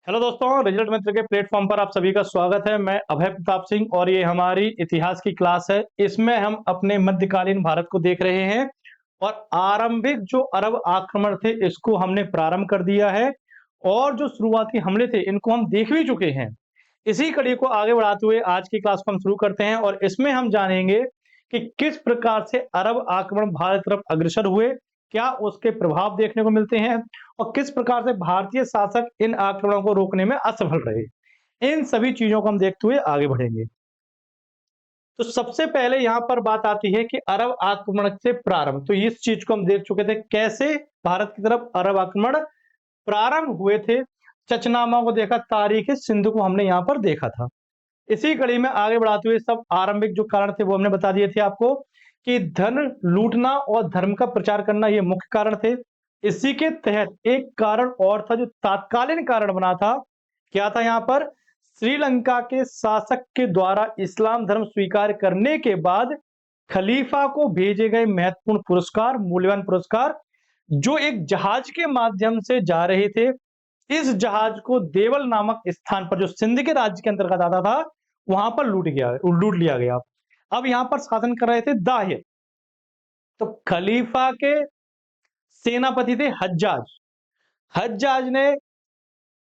Hello दोस्तों, result मित्र के platform पर आप सभी का स्वागत है। मैं अभय प्रताप सिंह और ये हमारी इतिहास की क्लास है। इसमें हम अपने मध्यकालीन भारत को देख रहे हैं और आरंभिक जो अरब आक्रमण थे इसको हमने प्रारंभ कर दिया है और जो शुरुआती हमले थे इनको हम देख भी चुके हैं। इसी कड़ी को आगे बढ़ाते हुए आज की क्लास को हम शुरू करते हैं और इसमें हम जानेंगे कि किस प्रकार से अरब आक्रमण भारत तरफ अग्रसर हुए, क्या उसके प्रभाव देखने को मिलते हैं और किस प्रकार से भारतीय शासक इन आक्रमणों को रोकने में असफल रहे। इन सभी चीजों को हम देखते हुए आगे बढ़ेंगे। तो सबसे पहले यहाँ पर बात आती है कि अरब आक्रमण से प्रारंभ, तो इस चीज को हम देख चुके थे कैसे भारत की तरफ अरब आक्रमण प्रारंभ हुए थे। चचनामा को देखा, तारीख सिंधु को हमने यहाँ पर देखा था। इसी कड़ी में आगे बढ़ाते हुए सब आरंभिक जो कारण थे वो हमने बता दिए थे आपको कि धन लूटना और धर्म का प्रचार करना ये मुख्य कारण थे। इसी के तहत एक कारण और था जो तात्कालीन कारण बना था। क्या था यहाँ पर? श्रीलंका के शासक के द्वारा इस्लाम धर्म स्वीकार करने के बाद खलीफा को भेजे गए महत्वपूर्ण पुरस्कार, मूल्यवान पुरस्कार जो एक जहाज के माध्यम से जा रहे थे। इस जहाज को देवल नामक स्थान पर जो सिंध के राज्य के अंतर्गत आता था वहां पर लूट लिया गया। अब यहां पर शासन कर रहे थे दाहिर। तो खलीफा के सेनापति थे हज्जाज। हज्जाज ने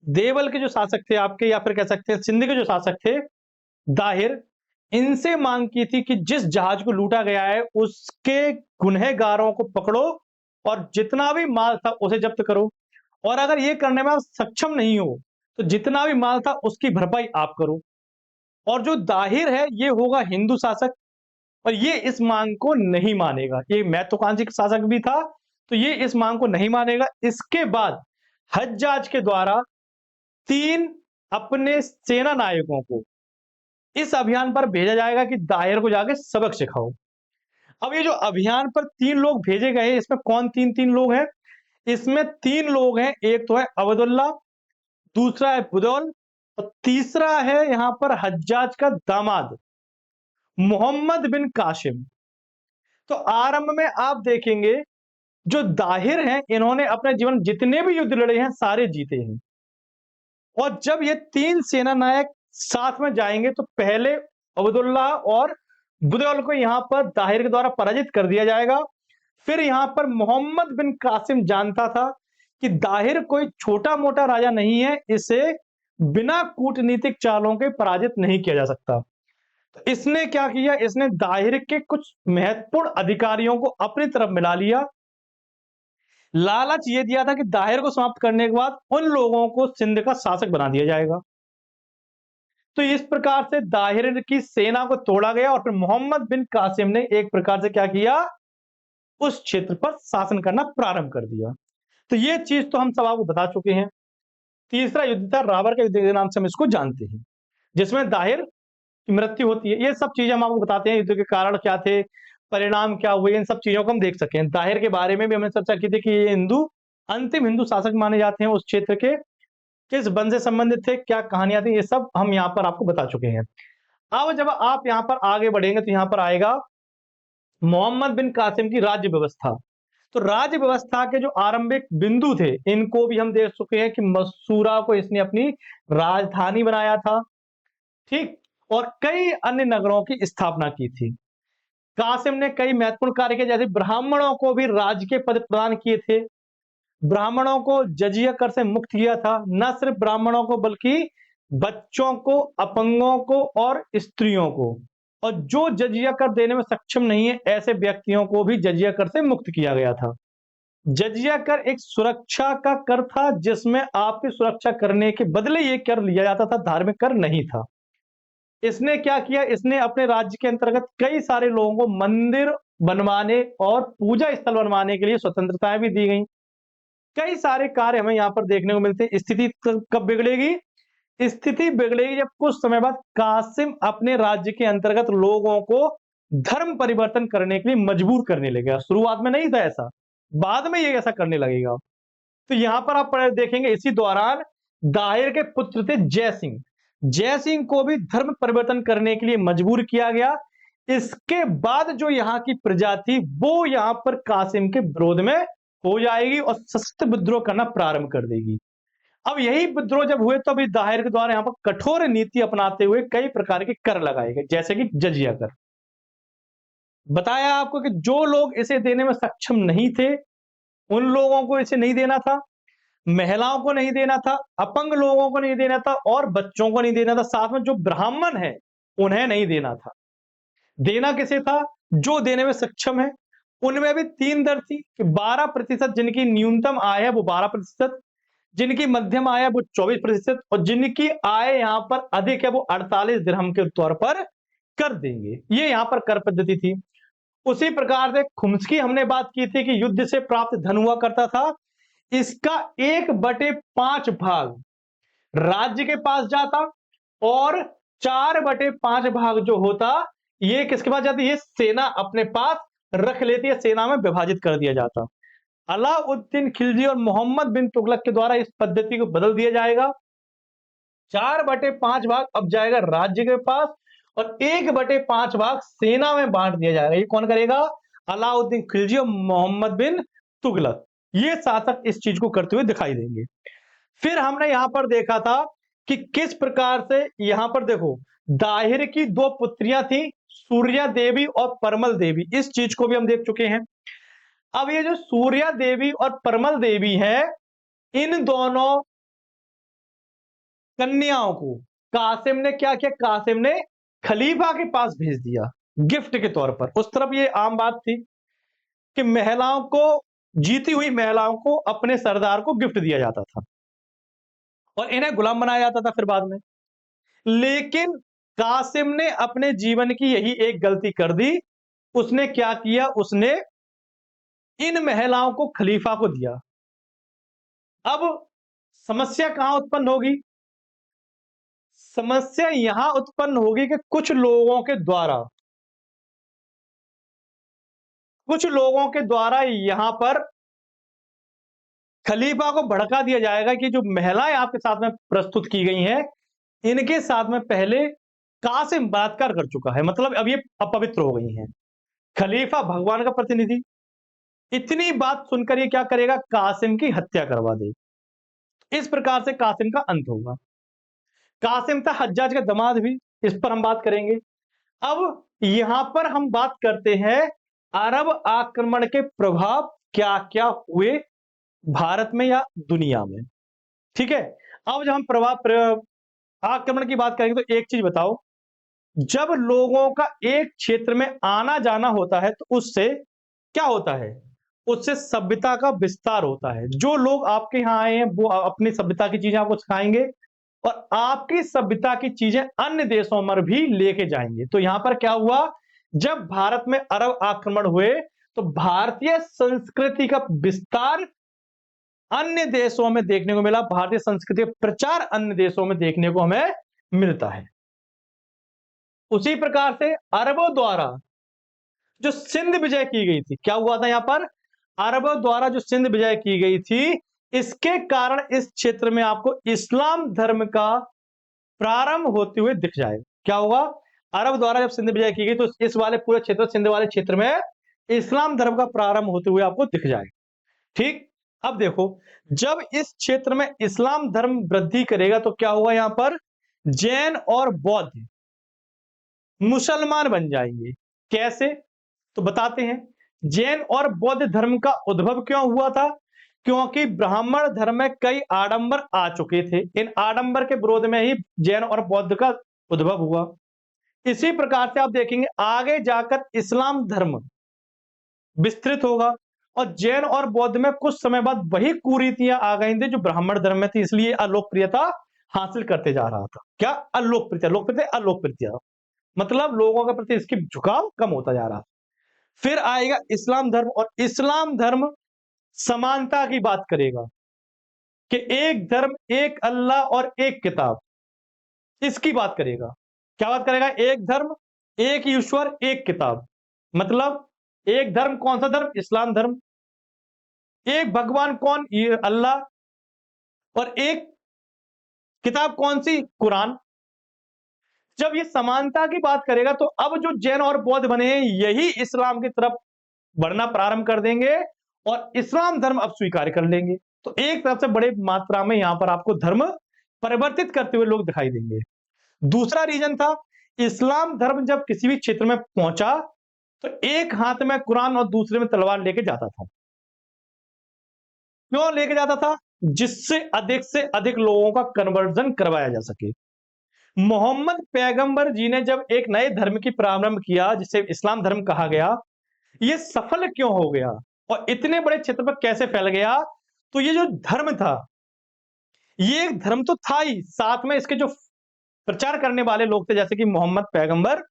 देवल के जो शासक थे आपके, या फिर कह सकते हैं सिंध के जो शासक थे दाहिर, इनसे मांग की थी कि जिस जहाज को लूटा गया है उसके गुनहगारों को पकड़ो और जितना भी माल था उसे जब्त करो, और अगर ये करने में आप सक्षम नहीं हो तो जितना भी माल था उसकी भरपाई आप करो। और जो दाहिर है ये होगा हिंदू शासक और ये इस मांग को नहीं मानेगा। ये महत्वाकांक्षी शासक भी था तो ये इस मांग को नहीं मानेगा। इसके बाद हज्जाज के द्वारा 3 अपने सेना नायकों को इस अभियान पर भेजा जाएगा कि दाहिर को जाके सबक सिखाओ। अब ये जो अभियान पर 3 लोग भेजे गए इसमें कौन 3 लोग हैं? इसमें 3 लोग हैं। एक तो है अब्दुल्ला, दूसरा है बुदौल और तीसरा है यहां पर हज्जाज का दामाद मोहम्मद बिन कासिम। तो आरंभ में आप देखेंगे जो दाहिर हैं इन्होंने अपने जीवन में जितने भी युद्ध लड़े हैं सारे जीते हैं। और जब ये 3 सेना नायक साथ में जाएंगे तो पहले अब्दुल्ला और बुदौल को यहां पर दाहिर के द्वारा पराजित कर दिया जाएगा। फिर यहां पर मोहम्मद बिन कासिम जानता था कि दाहिर कोई छोटा मोटा राजा नहीं है, इसे बिना कूटनीतिक चालों के पराजित नहीं किया जा सकता। तो इसने क्या किया? इसने दाहिर के कुछ महत्वपूर्ण अधिकारियों को अपनी तरफ मिला लिया। लालच ये दिया था कि दाहिर को समाप्त करने के बाद उन लोगों को सिंध का शासक बना दिया जाएगा। तो इस प्रकार से दाहिर की सेना को तोड़ा गया और फिर मोहम्मद बिन कासिम ने एक प्रकार से क्या किया? उस क्षेत्र पर शासन करना प्रारंभ कर दिया। तो ये चीज तो हम सब आपको बता चुके हैं। तीसरा युद्ध था रावर का युद्ध के नाम से हम इसको जानते हैं, जिसमें दाहिर की मृत्यु होती है। ये सब चीजें हम आपको बताते हैं, युद्ध के कारण क्या थे, परिणाम क्या हुए, इन सब चीजों को हम देख सकें। दाहिर के बारे में भी हमने चर्चा की थी कि ये अंतिम हिंदू शासक माने जाते हैं उस क्षेत्र के। किस वन से संबंधित थे, क्या कहानियां थी, ये सब हम यहाँ पर आपको बता चुके हैं। अब जब आप यहाँ पर आगे बढ़ेंगे तो यहाँ पर आएगा मोहम्मद बिन कासिम की राज्य व्यवस्था। तो राज्य व्यवस्था के जो आरंभिक बिंदु थे इनको भी हम देख चुके हैं कि मसूरा को इसने अपनी राजधानी बनाया था, ठीक, और कई अन्य नगरों की स्थापना की थी। कासिम ने कई महत्वपूर्ण कार्य किए, जैसे ब्राह्मणों को भी राज्य के पद प्रदान किए थे। ब्राह्मणों को जजिया कर से मुक्त किया था। न सिर्फ ब्राह्मणों को बल्कि बच्चों को, अपंगों को और स्त्रियों को, और जो जजिया कर देने में सक्षम नहीं है ऐसे व्यक्तियों को भी जजिया कर से मुक्त किया गया था। जजिया कर एक सुरक्षा का कर था जिसमें आपकी सुरक्षा करने के बदले ये कर लिया जाता था, धार्मिक कर नहीं था। इसने क्या किया? इसने अपने राज्य के अंतर्गत कई सारे लोगों को मंदिर बनवाने और पूजा स्थल बनवाने के लिए स्वतंत्रताएं भी दी गई। कई सारे कार्य हमें यहाँ पर देखने को मिलते हैं। स्थिति कब बिगड़ेगी? स्थिति बिगड़ेगी जब कुछ समय बाद कासिम अपने राज्य के अंतर्गत लोगों को धर्म परिवर्तन करने के लिए मजबूर करने लगेगा। शुरुआत में नहीं था ऐसा, बाद में ये ऐसा करने लगेगा। तो यहां पर आप देखेंगे इसी दौरान दाहिर के पुत्र थे जय सिंह। जय सिंह को भी धर्म परिवर्तन करने के लिए मजबूर किया गया। इसके बाद जो यहाँ की प्रजा थी वो यहाँ पर कासिम के विरोध में हो जाएगी और सशस्त्र विद्रोह करना प्रारंभ कर देगी। अब यही विद्रोह जब हुए तो अभी दाहिर के द्वारा यहाँ पर कठोर नीति अपनाते हुए कई प्रकार के कर लगाए गए, जैसे कि जजिया कर। बताया आपको कि जो लोग इसे देने में सक्षम नहीं थे, उन लोगों को इसे नहीं देना था, महिलाओं को नहीं देना था, अपंग लोगों को नहीं देना था और बच्चों को नहीं देना था, साथ में जो ब्राह्मण है उन्हें नहीं देना था। देना किसे था? जो देने में सक्षम है। उनमें भी 3 दर थी कि 12% जिनकी न्यूनतम आय है वो 12%, जिनकी मध्यम आय है वो 24% और जिनकी आय यहां पर अधिक है वो 48 दिरहम के तौर पर कर देंगे। ये यहां पर कर पद्धति थी। उसी प्रकार से खुम्स की हमने बात की थी कि युद्ध से प्राप्त धन हुआ करता था, इसका 1/5 भाग राज्य के पास जाता और 4/5 भाग जो होता ये किसके पास जाती? ये सेना अपने पास रख लेती है, सेना में विभाजित कर दिया जाता। अलाउद्दीन खिलजी और मोहम्मद बिन तुगलक के द्वारा इस पद्धति को बदल दिया जाएगा। 4/5 भाग अब जाएगा राज्य के पास और 1/5 भाग सेना में बांट दिया जाएगा। ये कौन करेगा? अलाउद्दीन खिलजी और मोहम्मद बिन तुगलक। ये शासक इस चीज को करते हुए दिखाई देंगे। फिर हमने यहां पर देखा था कि किस प्रकार से यहां पर देखो दाहिर की 2 पुत्रियां थी, सूर्या देवी और परमल देवी। इस चीज को भी हम देख चुके हैं। अब ये जो सूर्या देवी और परमल देवी है, इन दोनों कन्याओं को कासिम ने क्या किया? कासिम ने खलीफा के पास भेज दिया गिफ्ट के तौर पर। उस तरफ ये आम बात थी कि महिलाओं को, जीती हुई महिलाओं को अपने सरदार को गिफ्ट दिया जाता था और इन्हें गुलाम बनाया जाता था फिर बाद में। लेकिन कासिम ने अपने जीवन की यही एक गलती कर दी। उसने क्या किया? उसने इन महिलाओं को खलीफा को दिया। अब समस्या कहां उत्पन्न होगी? समस्या यहां उत्पन्न होगी कि कुछ लोगों के द्वारा यहां पर खलीफा को भड़का दिया जाएगा कि जो महिलाएं आपके साथ में प्रस्तुत की गई हैं, इनके साथ में पहले कासिम बलात्कार कर चुका है, मतलब अब ये अपवित्र हो गई हैं। खलीफा भगवान का प्रतिनिधि, इतनी बात सुनकर ये क्या करेगा? कासिम की हत्या करवा दे। इस प्रकार से कासिम का अंत होगा। कासिम था हज्जाज का दामाद भी, इस पर हम बात करेंगे। अब यहां पर हम बात करते हैं अरब आक्रमण के प्रभाव क्या क्या हुए भारत में या दुनिया में। ठीक है, अब जब हम आक्रमण की बात करेंगे तो एक चीज बताओ, जब लोगों का एक क्षेत्र में आना जाना होता है तो उससे क्या होता है? उससे सभ्यता का विस्तार होता है। जो लोग आपके यहां आए हैं वो अपनी सभ्यता की चीजें आपको सिखाएंगे और आपकी सभ्यता की चीजें अन्य देशों में भी लेके जाएंगे। तो यहां पर क्या हुआ? जब भारत में अरब आक्रमण हुए तो भारतीय संस्कृति का विस्तार अन्य देशों में देखने को मिला, भारतीय संस्कृति का प्रचार अन्य देशों में देखने को हमें मिलता है। उसी प्रकार से अरबों द्वारा जो सिंध विजय की गई थी, क्या हुआ था यहां पर? अरबों द्वारा जो सिंध विजय की गई थी, इसके कारण इस क्षेत्र में आपको इस्लाम धर्म का प्रारंभ होते हुए दिख जाएगा। क्या होगा? अरब द्वारा जब सिंध विजय की गई तो इस वाले पूरे क्षेत्र, सिंध वाले क्षेत्र में इस्लाम धर्म का प्रारंभ होते हुए आपको दिख जाएगा। ठीक, अब देखो, जब इस क्षेत्र में इस्लाम धर्म वृद्धि करेगा तो क्या होगा? यहां पर जैन और बौद्ध मुसलमान बन जाएंगे। कैसे? तो बताते हैं। जैन और बौद्ध धर्म का उद्भव क्यों हुआ था? क्योंकि ब्राह्मण धर्म में कई आडंबर आ चुके थे। इन आडंबर के विरोध में ही जैन और बौद्ध का उद्भव हुआ। इसी प्रकार से आप देखेंगे आगे जाकर इस्लाम धर्म विस्तृत होगा और जैन और बौद्ध में कुछ समय बाद वही कुरीतियां आ गई थी जो ब्राह्मण धर्म में थी, इसलिए अलोकप्रियता हासिल करते जा रहा था। क्या? अलोकप्रियता, लोकप्रियता, अलोकप्रियता, मतलब लोगों के प्रति इसकी झुकाव कम होता जा रहा। फिर आएगा इस्लाम धर्म और इस्लाम धर्म समानता की बात करेगा कि एक धर्म, एक अल्लाह और एक किताब, इसकी बात करेगा। क्या बात करेगा? एक धर्म, एक ईश्वर, एक किताब, मतलब एक धर्म, कौन सा धर्म? इस्लाम धर्म। एक भगवान, कौन? ये अल्लाह। और एक किताब, कौन सी? कुरान। जब ये समानता की बात करेगा तो अब जो जैन और बौद्ध बने हैं यही इस्लाम की तरफ बढ़ना प्रारंभ कर देंगे और इस्लाम धर्म अब स्वीकार कर लेंगे। तो एक तरफ से बड़े मात्रा में यहां पर आपको धर्म परिवर्तित करते हुए लोग दिखाई देंगे। दूसरा रीजन था, इस्लाम धर्म जब किसी भी क्षेत्र में पहुंचा तो एक हाथ में कुरान और दूसरे में तलवार लेके जाता था। क्यों लेके जाता था? जिससे अधिक से अधिक लोगों का कन्वर्जन करवाया जा सके। मोहम्मद पैगंबर जी ने जब एक नए धर्म की प्रारंभ किया जिसे इस्लाम धर्म कहा गया, ये सफल क्यों हो गया और इतने बड़े क्षेत्र पर कैसे फैल गया? तो ये जो धर्म था, ये एक धर्म तो था ही, साथ में इसके जो प्रचार करने वाले लोग थे जैसे कि मोहम्मद पैगंबर,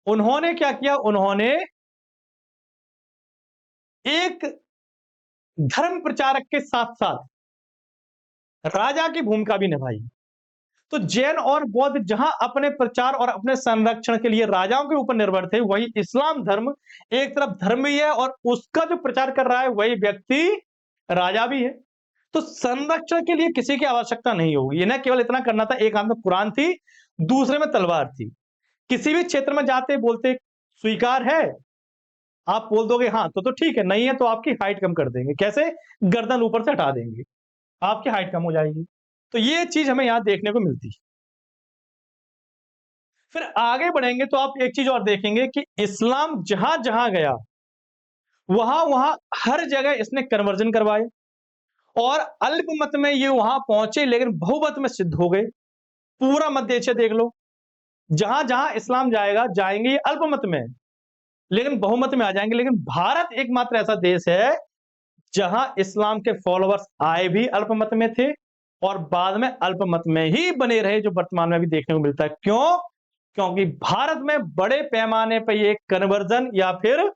उन्होंने क्या किया? उन्होंने एक धर्म प्रचारक के साथ-साथ राजा की भूमिका भी निभाई। तो जैन और बौद्ध जहां अपने प्रचार और अपने संरक्षण के लिए राजाओं के ऊपर निर्भर थे, वही इस्लाम धर्म एक तरफ धर्म भी है और उसका जो प्रचार कर रहा है वही व्यक्ति राजा भी है। तो संरक्षण के लिए किसी की आवश्यकता नहीं होगी। इन्हें केवल इतना करना था, एक हाथ में कुरान थी, दूसरे में तलवार थी। किसी भी क्षेत्र में जाते बोलते स्वीकार है, आप बोल दोगे हाँ तो ठीक है, नहीं है तो आपकी हाइट कम कर देंगे। कैसे? गर्दन ऊपर से हटा देंगे, आपकी हाइट कम हो जाएगी। तो ये चीज हमें यहां देखने को मिलती है। फिर आगे बढ़ेंगे तो आप एक चीज और देखेंगे कि इस्लाम जहां-जहां गया, वहां-वहां हर जगह इसने कन्वर्जन करवाए और अल्पमत में ये वहां पहुंचे लेकिन बहुमत में सिद्ध हो गए। पूरा मध्य एशिया देख लो, जहां-जहां इस्लाम जाएगा, जाएंगे ये अल्पमत में, लेकिन बहुमत में आ जाएंगे। लेकिन भारत एकमात्र ऐसा देश है जहां इस्लाम के फॉलोअर्स आए भी अल्पमत में थे और बाद में अल्पमत में ही बने रहे, जो वर्तमान में भी देखने को मिलता है। क्यों? क्योंकि भारत में बड़े पैमाने पर ये कन्वर्जन या फिर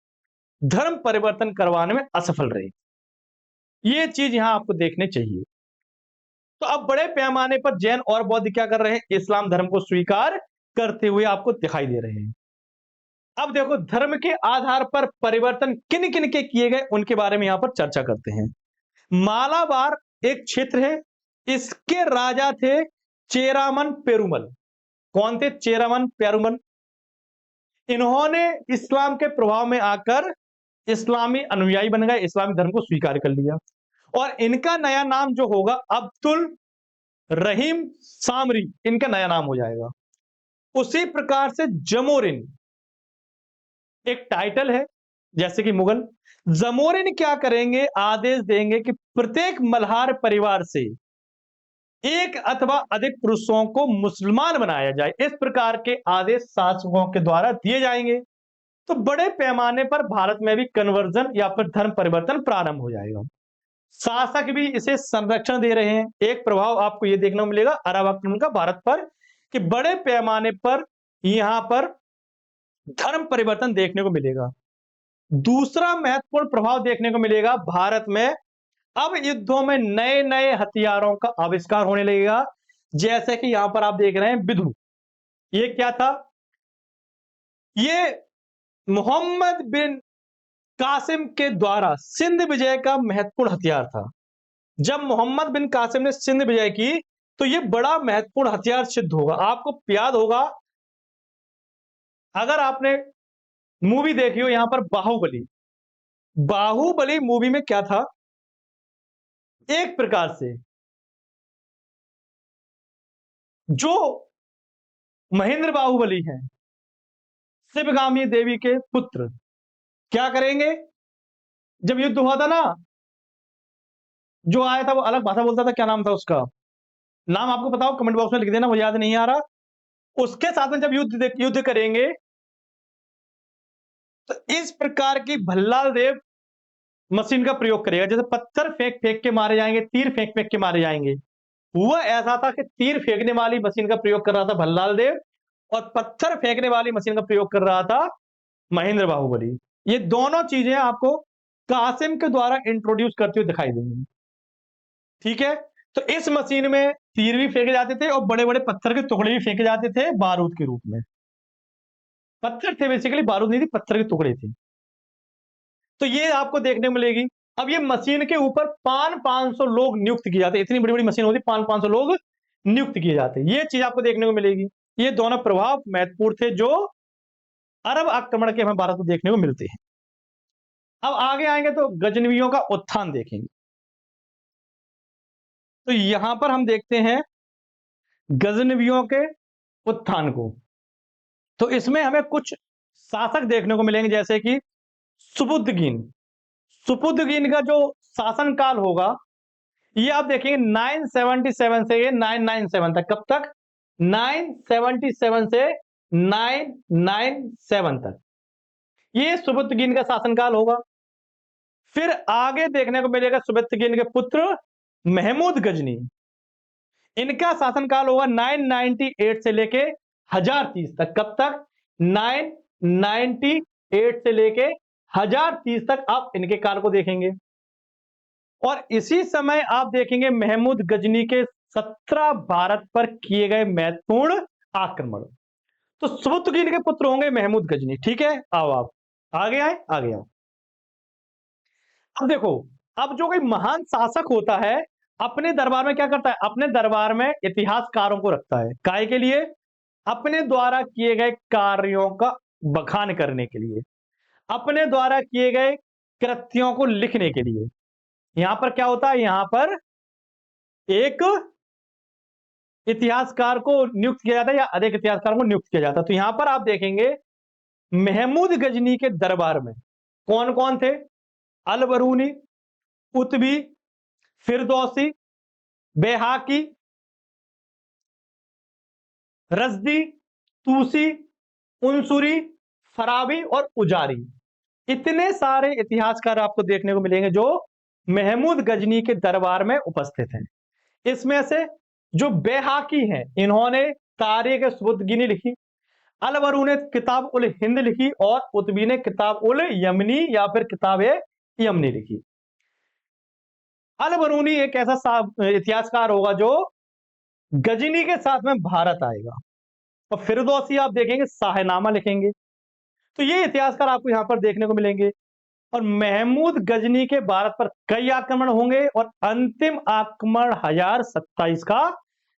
धर्म परिवर्तन करवाने में असफल रहे। ये चीज यहां आपको देखने चाहिए। तो अब बड़े पैमाने पर जैन और बौद्ध क्या कर रहे हैं? इस्लाम धर्म को स्वीकार करते हुए आपको दिखाई दे रहे हैं। अब देखो, धर्म के आधार पर परिवर्तन किन किन के किए गए उनके बारे में यहां पर चर्चा करते हैं। मालाबार एक क्षेत्र है, इसके राजा थे चेरामन पेरुमल। कौन थे? चेरामन पेरुमल। इन्होंने इस्लाम के प्रभाव में आकर इस्लामी अनुयायी बन गए, इस्लामी धर्म को स्वीकार कर लिया और इनका नया नाम जो होगा अब्दुल रहीम सामरी, इनका नया नाम हो जाएगा। उसी प्रकार से जमोरिन एक टाइटल है, जैसे कि मुगल। जमोरिन क्या करेंगे? आदेश देंगे कि प्रत्येक मल्हार परिवार से एक अथवा अधिक पुरुषों को मुसलमान बनाया जाए। इस प्रकार के आदेश शासकों के द्वारा दिए जाएंगे। तो बड़े पैमाने पर भारत में भी कन्वर्जन या फिर धर्म परिवर्तन प्रारंभ हो जाएगा। शासक भी इसे संरक्षण दे रहे हैं। एक प्रभाव आपको यह देखने को मिलेगा अरब आक्रमण का भारत पर, कि बड़े पैमाने पर यहां पर धर्म परिवर्तन देखने को मिलेगा। दूसरा महत्वपूर्ण प्रभाव देखने को मिलेगा भारत में, अब युद्धों में नए नए हथियारों का आविष्कार होने लगेगा। जैसे कि यहां पर आप देख रहे हैं विधु। ये क्या था? ये मोहम्मद बिन कासिम के द्वारा सिंध विजय का महत्वपूर्ण हथियार था। जब मोहम्मद बिन कासिम ने सिंध विजय की तो यह बड़ा महत्वपूर्ण हथियार सिद्ध होगा। आपको याद होगा, अगर आपने मूवी देखी हो यहां पर बाहुबली, बाहुबली मूवी में क्या था? एक प्रकार से जो महेंद्र बाहुबली हैं, शिवगामी देवी के पुत्र, क्या करेंगे? जब युद्ध हुआ था ना, जो आया था वो अलग भाषा बोलता था, क्या नाम था उसका? नाम आपको बताओ, कमेंट बॉक्स में लिख देना, मुझे याद नहीं आ रहा। उसके साथ में जब युद्ध करेंगे तो इस प्रकार की भल्लाल देव मशीन का प्रयोग करेगा। जैसे पत्थर फेंक फेंक के मारे जाएंगे, तीर फेंक फेंक के मारे जाएंगे, वह ऐसा था कि तीर फेंकने वाली मशीन का प्रयोग कर रहा था भल्लाल देव और पत्थर फेंकने वाली मशीन का प्रयोग कर रहा था महेंद्र बाहुबली। ये दोनों चीजें आपको कासिम के द्वारा इंट्रोड्यूस करते हुए दिखाई देंगी। ठीक है, तो इस मशीन में तीर भी फेंके जाते थे और बड़े बड़े पत्थर के टुकड़े भी फेंके जाते थे बारूद के रूप में। पत्थर थे, बेसिकली बारूद नहीं थी, पत्थर के टुकड़े थे। तो ये आपको देखने को मिलेगी। अब ये मशीन के ऊपर 500 लोग नियुक्त किए जाते, इतनी बड़ी बड़ी मशीन होती, 500 लोग नियुक्त किए जाते। ये चीज आपको देखने को मिलेगी। ये दोनों प्रभाव महत्वपूर्ण थे जो अरब आक्रमण के हमें भारत को देखने को मिलते हैं। अब आगे आएंगे तो गजनवियों का उत्थान देखेंगे। तो यहां पर हम देखते हैं गजनवियों के उत्थान को। तो इसमें हमें कुछ शासक देखने को मिलेंगे, जैसे कि सुबुद्दीन। सुबुद्दीन का जो शासनकाल होगा, ये आप देखेंगे 977 से ये 997 तक। कब तक? 977 से 997 तक ये सुबुद्दीन का शासनकाल होगा। फिर आगे देखने को मिलेगा सुबुद्दीन के पुत्र महमूद गजनी। इनका शासनकाल होगा 998 से लेके 1030 तक। कब तक? 998 से लेके 1030 तक आप इनके काल को देखेंगे। और इसी समय आप देखेंगे महमूद गजनी के 17 भारत पर किए गए महत्वपूर्ण आक्रमण। तो सुबुद्दीन के पुत्र होंगे महमूद गजनी। ठीक है, आओ आप आगे आए, आगे आओ। अब देखो, अब जो कोई महान शासक होता है अपने दरबार में क्या करता है? अपने दरबार में इतिहासकारों को रखता है। काय के लिए? अपने द्वारा किए गए कार्यों का बखान करने के लिए, अपने द्वारा किए गए कृत्यों को लिखने के लिए। यहां पर क्या होता है? यहां पर एक इतिहासकार को नियुक्त किया जाता है या अधिक इतिहासकार को नियुक्त किया जाता है। तो यहां पर आप देखेंगे महमूद गजनी के दरबार में कौन कौन थे? अल बरूनी, कुतबी, फिरदौसी, बेहाकी, रजदी, तूसी, उनसुरी, फराबी और उजारी। इतने सारे इतिहासकार आपको देखने को मिलेंगे जो महमूद गजनी के दरबार में उपस्थित हैं। इसमें से जो बेहाकी हैं, इन्होंने तारीख सुबुद्दीनी लिखी, अलवरू ने किताब उल हिंद लिखी और कुतबी ने किताब उल यमनी या फिर किताब यमनी लिखी। अलबरूनी एक ऐसा इतिहासकार होगा जो गजनी के साथ में भारत आएगा। और फिरदौसी आप देखेंगे शाहनामा लिखेंगे। तो ये इतिहासकार आपको यहां पर देखने को मिलेंगे। और महमूद गजनी के भारत पर कई आक्रमण होंगे और अंतिम आक्रमण 1027 का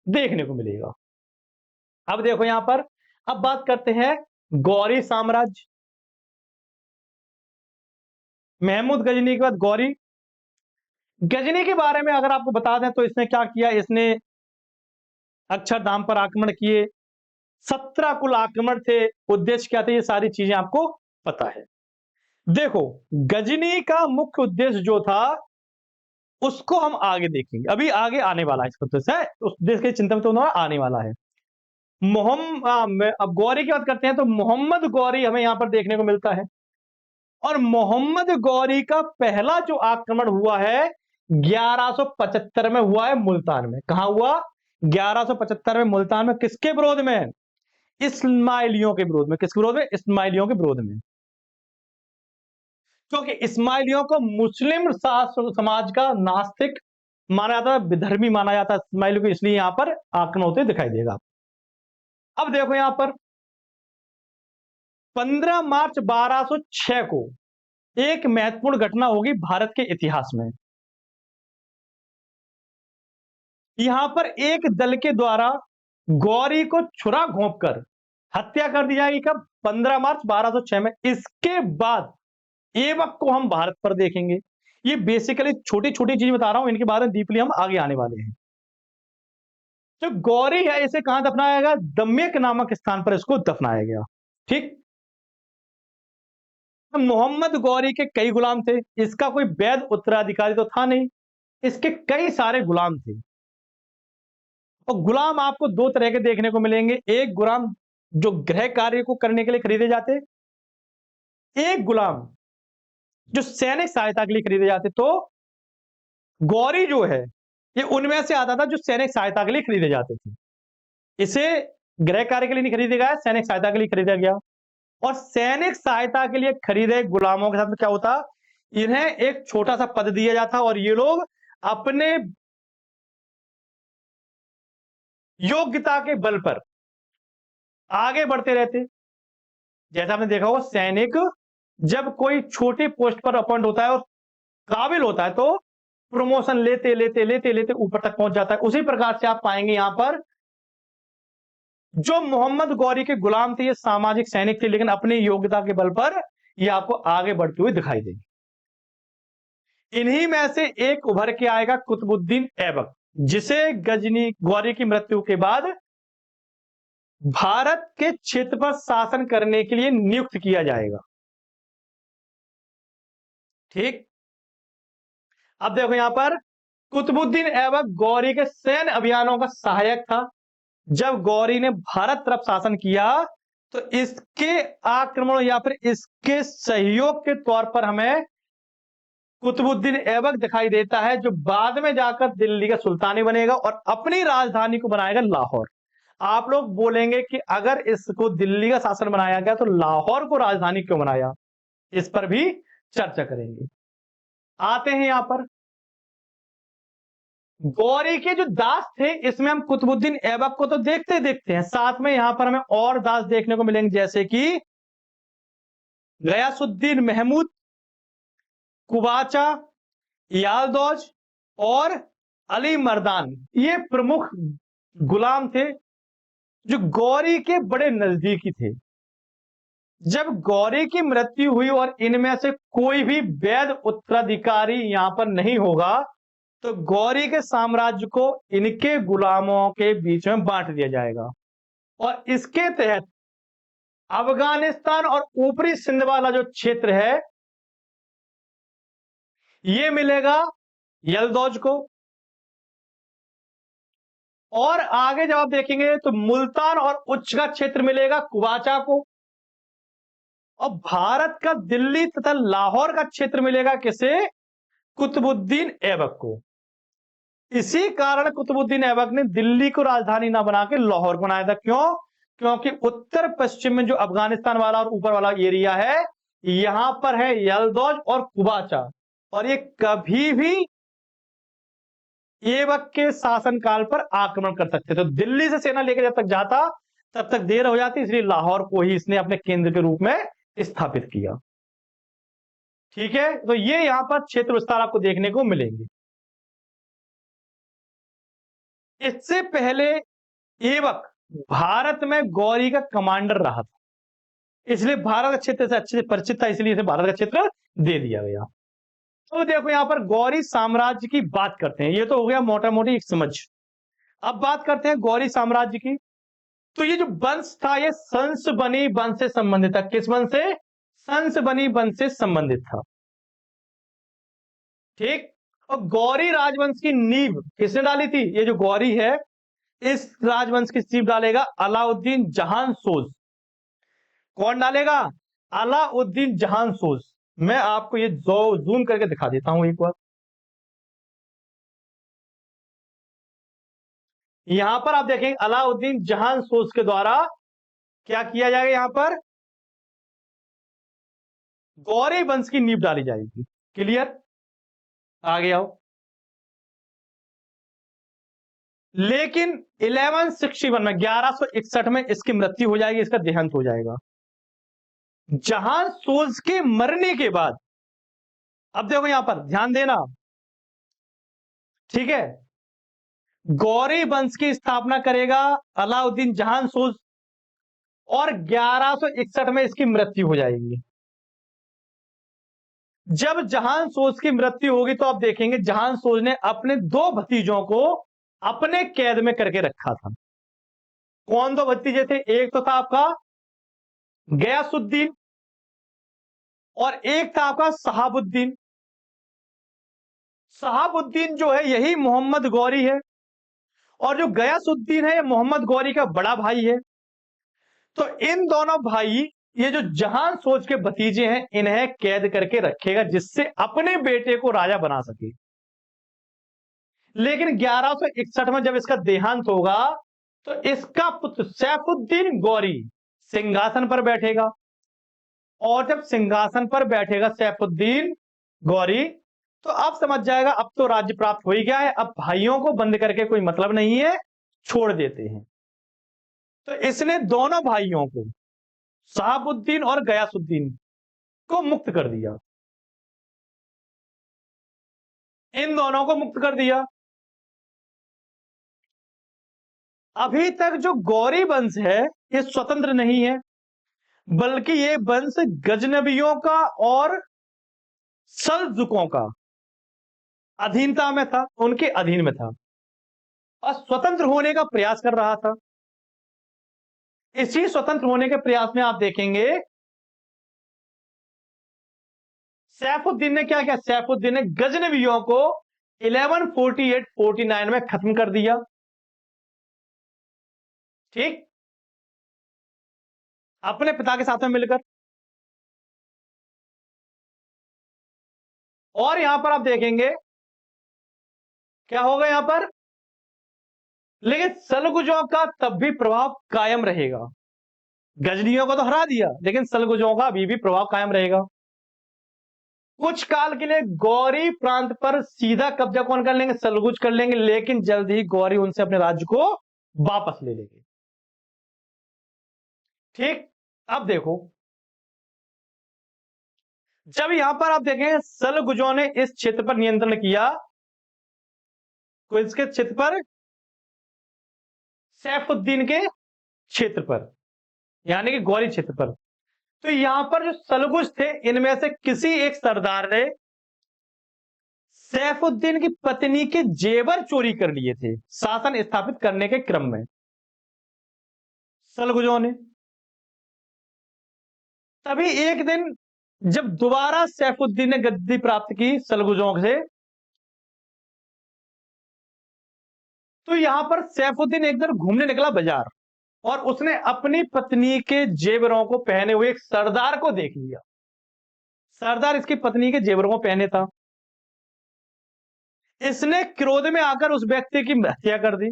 देखने को मिलेगा। अब देखो यहां पर, अब बात करते हैं गौरी साम्राज्य। महमूद गजनी के बाद गौरी। गजनी के बारे में अगर आपको बता दें तो इसने क्या किया? इसने अक्षरधाम पर आक्रमण किए, 17 कुल आक्रमण थे। उद्देश्य क्या थे? ये सारी चीजें आपको पता है। देखो, गजनी का मुख्य उद्देश्य जो था उसको हम आगे देखेंगे, अभी आगे आने वाला है। इसका उद्देश्य है, उस उद्देश्य की चिंता में तो आने वाला है। अब गौरी की बात करते हैं तो मोहम्मद गौरी हमें यहां पर देखने को मिलता है। और मोहम्मद गौरी का पहला जो आक्रमण हुआ है 1175 में हुआ है मुल्तान में। कहां हुआ? 1175 में मुल्तान में। किसके विरोध में? इस्माइलियों के विरोध में। किसके विरोध में? इस्माइलियों के विरोध में। क्योंकि इस्माइलियों को मुस्लिम समाज का नास्तिक माना जाता है, विधर्मी माना जाता है इस्माइलियों को, इसलिए यहां पर आक्रमण होते दिखाई देगा। अब देखो यहां पर 15 मार्च 1206 को एक महत्वपूर्ण घटना होगी भारत के इतिहास में। यहां पर एक दल के द्वारा गौरी को छुरा घोंपकर हत्या कर दी जाएगी। कब? 15 मार्च 1206 में। इसके बाद ऐबक को हम भारत पर देखेंगे। ये बेसिकली छोटी छोटी चीज बता रहा हूं, इनके बारे में डीपली हम आगे आने वाले हैं। जो गौरी है इसे कहां दफनाया गया? दम्यक नामक स्थान पर इसको दफनाया गया। ठीक। मोहम्मद गौरी के कई गुलाम थे, इसका कोई वैध उत्तराधिकारी तो था नहीं, इसके कई सारे गुलाम थे। और गुलाम आपको दो तरह के देखने को मिलेंगे। एक गुलाम जो गृह कार्य को करने के लिए खरीदे जाते, एक गुलाम जो सैनिक सहायता के लिए खरीदे जाते। तो गौरी जो है ये उनमें से आता था जो सैनिक सहायता के लिए खरीदे जाते थे। इसे गृह कार्य के लिए नहीं खरीदा गया, सैनिक सहायता के लिए खरीदा गया। और सैनिक सहायता के लिए खरीदे गुलामों के साथ में क्या होता? इन्हें एक छोटा सा पद दिया जाता और ये लोग अपने योग्यता के बल पर आगे बढ़ते रहते। जैसा आपने देखा होगा, सैनिक जब कोई छोटी पोस्ट पर अपॉइंट होता है और काबिल होता है तो प्रमोशन लेते लेते लेते लेते ऊपर तक पहुंच जाता है। उसी प्रकार से आप पाएंगे यहां पर जो मोहम्मद गौरी के गुलाम थे ये सामाजिक सैनिक थे, लेकिन अपनी योग्यता के बल पर ये आपको आगे बढ़ते हुए दिखाई देंगे। इन्हीं में से एक उभर के आएगा कुतुबुद्दीन ऐबक। जिसे गजनी गौरी की मृत्यु के बाद भारत के क्षेत्र पर शासन करने के लिए नियुक्त किया जाएगा। ठीक। अब देखो यहां पर कुतुबुद्दीन ऐबक गौरी के सैन्य अभियानों का सहायक था। जब गौरी ने भारत तरफ शासन किया तो इसके आक्रमण या फिर इसके सहयोग के तौर पर हमें कुतुबुद्दीन ऐबक दिखाई देता है, जो बाद में जाकर दिल्ली का सुल्तानी बनेगा और अपनी राजधानी को बनाएगा लाहौर। आप लोग बोलेंगे कि अगर इसको दिल्ली का शासन बनाया गया तो लाहौर को राजधानी क्यों बनाया, इस पर भी चर्चा करेंगे। आते हैं यहां पर गौरी के जो दास थे, इसमें हम कुतुबुद्दीन ऐबक को तो देखते हैं, साथ में यहां पर हमें और दास देखने को मिलेंगे, जैसे कि गयासुद्दीन महमूद, कुबाचा, यालदौज और अली मर्दान। ये प्रमुख गुलाम थे जो गौरी के बड़े नजदीकी थे। जब गौरी की मृत्यु हुई और इनमें से कोई भी वैध उत्तराधिकारी यहां पर नहीं होगा तो गौरी के साम्राज्य को इनके गुलामों के बीच में बांट दिया जाएगा और इसके तहत अफगानिस्तान और ऊपरी सिंध वाला जो क्षेत्र है ये मिलेगा यलदौज को, और आगे जब आप देखेंगे तो मुल्तान और उच्च का क्षेत्र मिलेगा कुबाचा को, और भारत का दिल्ली तथा लाहौर का क्षेत्र मिलेगा किसे, कुतुबुद्दीन ऐबक को। इसी कारण कुतुबुद्दीन ऐबक ने दिल्ली को राजधानी ना बना के लाहौर बनाया था। क्यों? क्योंकि उत्तर पश्चिम में जो अफगानिस्तान वाला और ऊपर वाला एरिया है, यहां पर है यलदौज और कुबाचा, और ये कभी भी ऐबक के शासनकाल पर आक्रमण कर सकते थे। तो दिल्ली से सेना लेकर जब तक जाता तब तक देर हो जाती, इसलिए लाहौर को ही इसने अपने केंद्र के रूप में स्थापित किया। ठीक है, तो ये यहां पर क्षेत्र विस्तार आपको देखने को मिलेंगे। इससे पहले ऐबक भारत में गौरी का कमांडर रहा था, इसलिए भारत का क्षेत्र से अच्छे से परिचित था, इसलिए इसे भारत का क्षेत्र दे दिया गया। तो देखो यहां पर गौरी साम्राज्य की बात करते हैं, ये तो हो गया मोटा मोटी एक समझ। अब बात करते हैं गौरी साम्राज्य की। तो ये जो वंश था ये संसबनी वंश से संबंधित था। किस वंश से? संसबनी वंश से संबंधित था। ठीक। और गौरी राजवंश की नींव किसने डाली थी? ये जो गौरी है इस राजवंश की नींव डालेगा अलाउद्दीन जहान सोज। कौन डालेगा? अलाउद्दीन जहान सोज। मैं आपको ये जूम करके दिखा देता हूं एक बार। यहां पर आप देखेंगे अलाउद्दीन जहान सोज के द्वारा क्या किया जाएगा, यहां पर गौरी वंश की नींव डाली जाएगी। क्लियर? आगे आओ। लेकिन 1161 में 1161 में इसकी मृत्यु हो जाएगी, इसका देहांत हो जाएगा। जहां सोज के मरने के बाद, अब देखो यहां पर ध्यान देना, ठीक है, गौरी वंश की स्थापना करेगा अलाउद्दीन जहान सोज और 1161 में इसकी मृत्यु हो जाएगी। जब जहान सोज की मृत्यु होगी तो आप देखेंगे जहान सोज ने अपने दो भतीजों को अपने कैद में करके रखा था। कौन दो भतीजे थे? एक तो था आपका गयासुद्दीन और एक था आपका शहाबुद्दीन। शहाबुद्दीन जो है यही मोहम्मद गौरी है, और जो गयासुद्दीन है ये मोहम्मद गौरी का बड़ा भाई है। तो इन दोनों भाई, ये जो जहान सोज के भतीजे हैं, इन्हें कैद करके रखेगा जिससे अपने बेटे को राजा बना सके। लेकिन 1161 में जब इसका देहांत होगा तो इसका पुत्र सैफुद्दीन गौरी सिंहासन पर बैठेगा, और जब सिंहासन पर बैठेगा सैफुद्दीन गौरी तो अब समझ जाएगा अब तो राज्य प्राप्त हो ही गया है, अब भाइयों को बंद करके कोई मतलब नहीं है, छोड़ देते हैं। तो इसने दोनों भाइयों को, शहाबुद्दीन और गयासुद्दीन को मुक्त कर दिया, इन दोनों को मुक्त कर दिया। अभी तक जो गौरी वंश है ये स्वतंत्र नहीं है, बल्कि ये वंश गजनबियों का और सल्जुकों का अधीनता में था, उनके अधीन में था। और स्वतंत्र होने का प्रयास कर रहा था। इसी स्वतंत्र होने के प्रयास में आप देखेंगे सैफुद्दीन ने क्या किया, सैफुद्दीन ने गजनवियों को 1148-49 में खत्म कर दिया। ठीक, अपने पिता के साथ में मिलकर। और यहां पर आप देखेंगे क्या होगा यहां पर, लेकिन सलगुजों का तब भी प्रभाव कायम रहेगा। गजनियों को तो हरा दिया, लेकिन सलगुजों का अभी भी प्रभाव कायम रहेगा। कुछ काल के लिए गौरी प्रांत पर सीधा कब्जा कौन कर लेंगे, सलगुज कर लेंगे, लेकिन जल्द ही गौरी उनसे अपने राज्य को वापस ले लेंगे। ठीक, अब देखो, जब यहां पर आप देखें सलगुजों ने इस क्षेत्र पर नियंत्रण किया, तो इसके क्षेत्र पर, सैफुद्दीन के क्षेत्र पर, यानी कि गौरी क्षेत्र पर, तो यहां पर जो सलगुज थे इनमें से किसी एक सरदार ने सैफुद्दीन की पत्नी के जेवर चोरी कर लिए थे शासन स्थापित करने के क्रम में, सलगुजों ने। तभी एक दिन जब दोबारा सैफुद्दीन ने गद्दी प्राप्त की सलगुजों से, तो यहां पर सैफुद्दीन एक दिन घूमने निकला बाजार और उसने अपनी पत्नी के जेवरों को पहने हुए एक सरदार को देख लिया। सरदार इसकी पत्नी के जेवरों को पहने था। इसने क्रोध में आकर उस व्यक्ति की हत्या कर दी।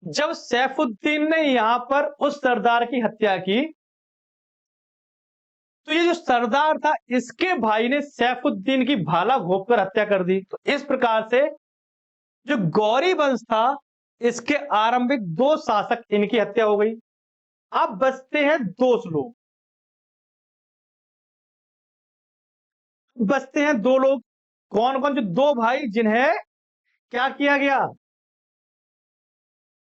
जब सैफुद्दीन ने यहां पर उस सरदार की हत्या की, तो ये जो सरदार था इसके भाई ने सैफुद्दीन की भाला घोंपकर हत्या कर दी। तो इस प्रकार से जो गौरी वंश था इसके आरंभिक 2 शासक, इनकी हत्या हो गई। अब बचते हैं 2 लोग, बचते हैं 2 लोग। कौन कौन, जो 2 भाई जिन्हें क्या किया गया,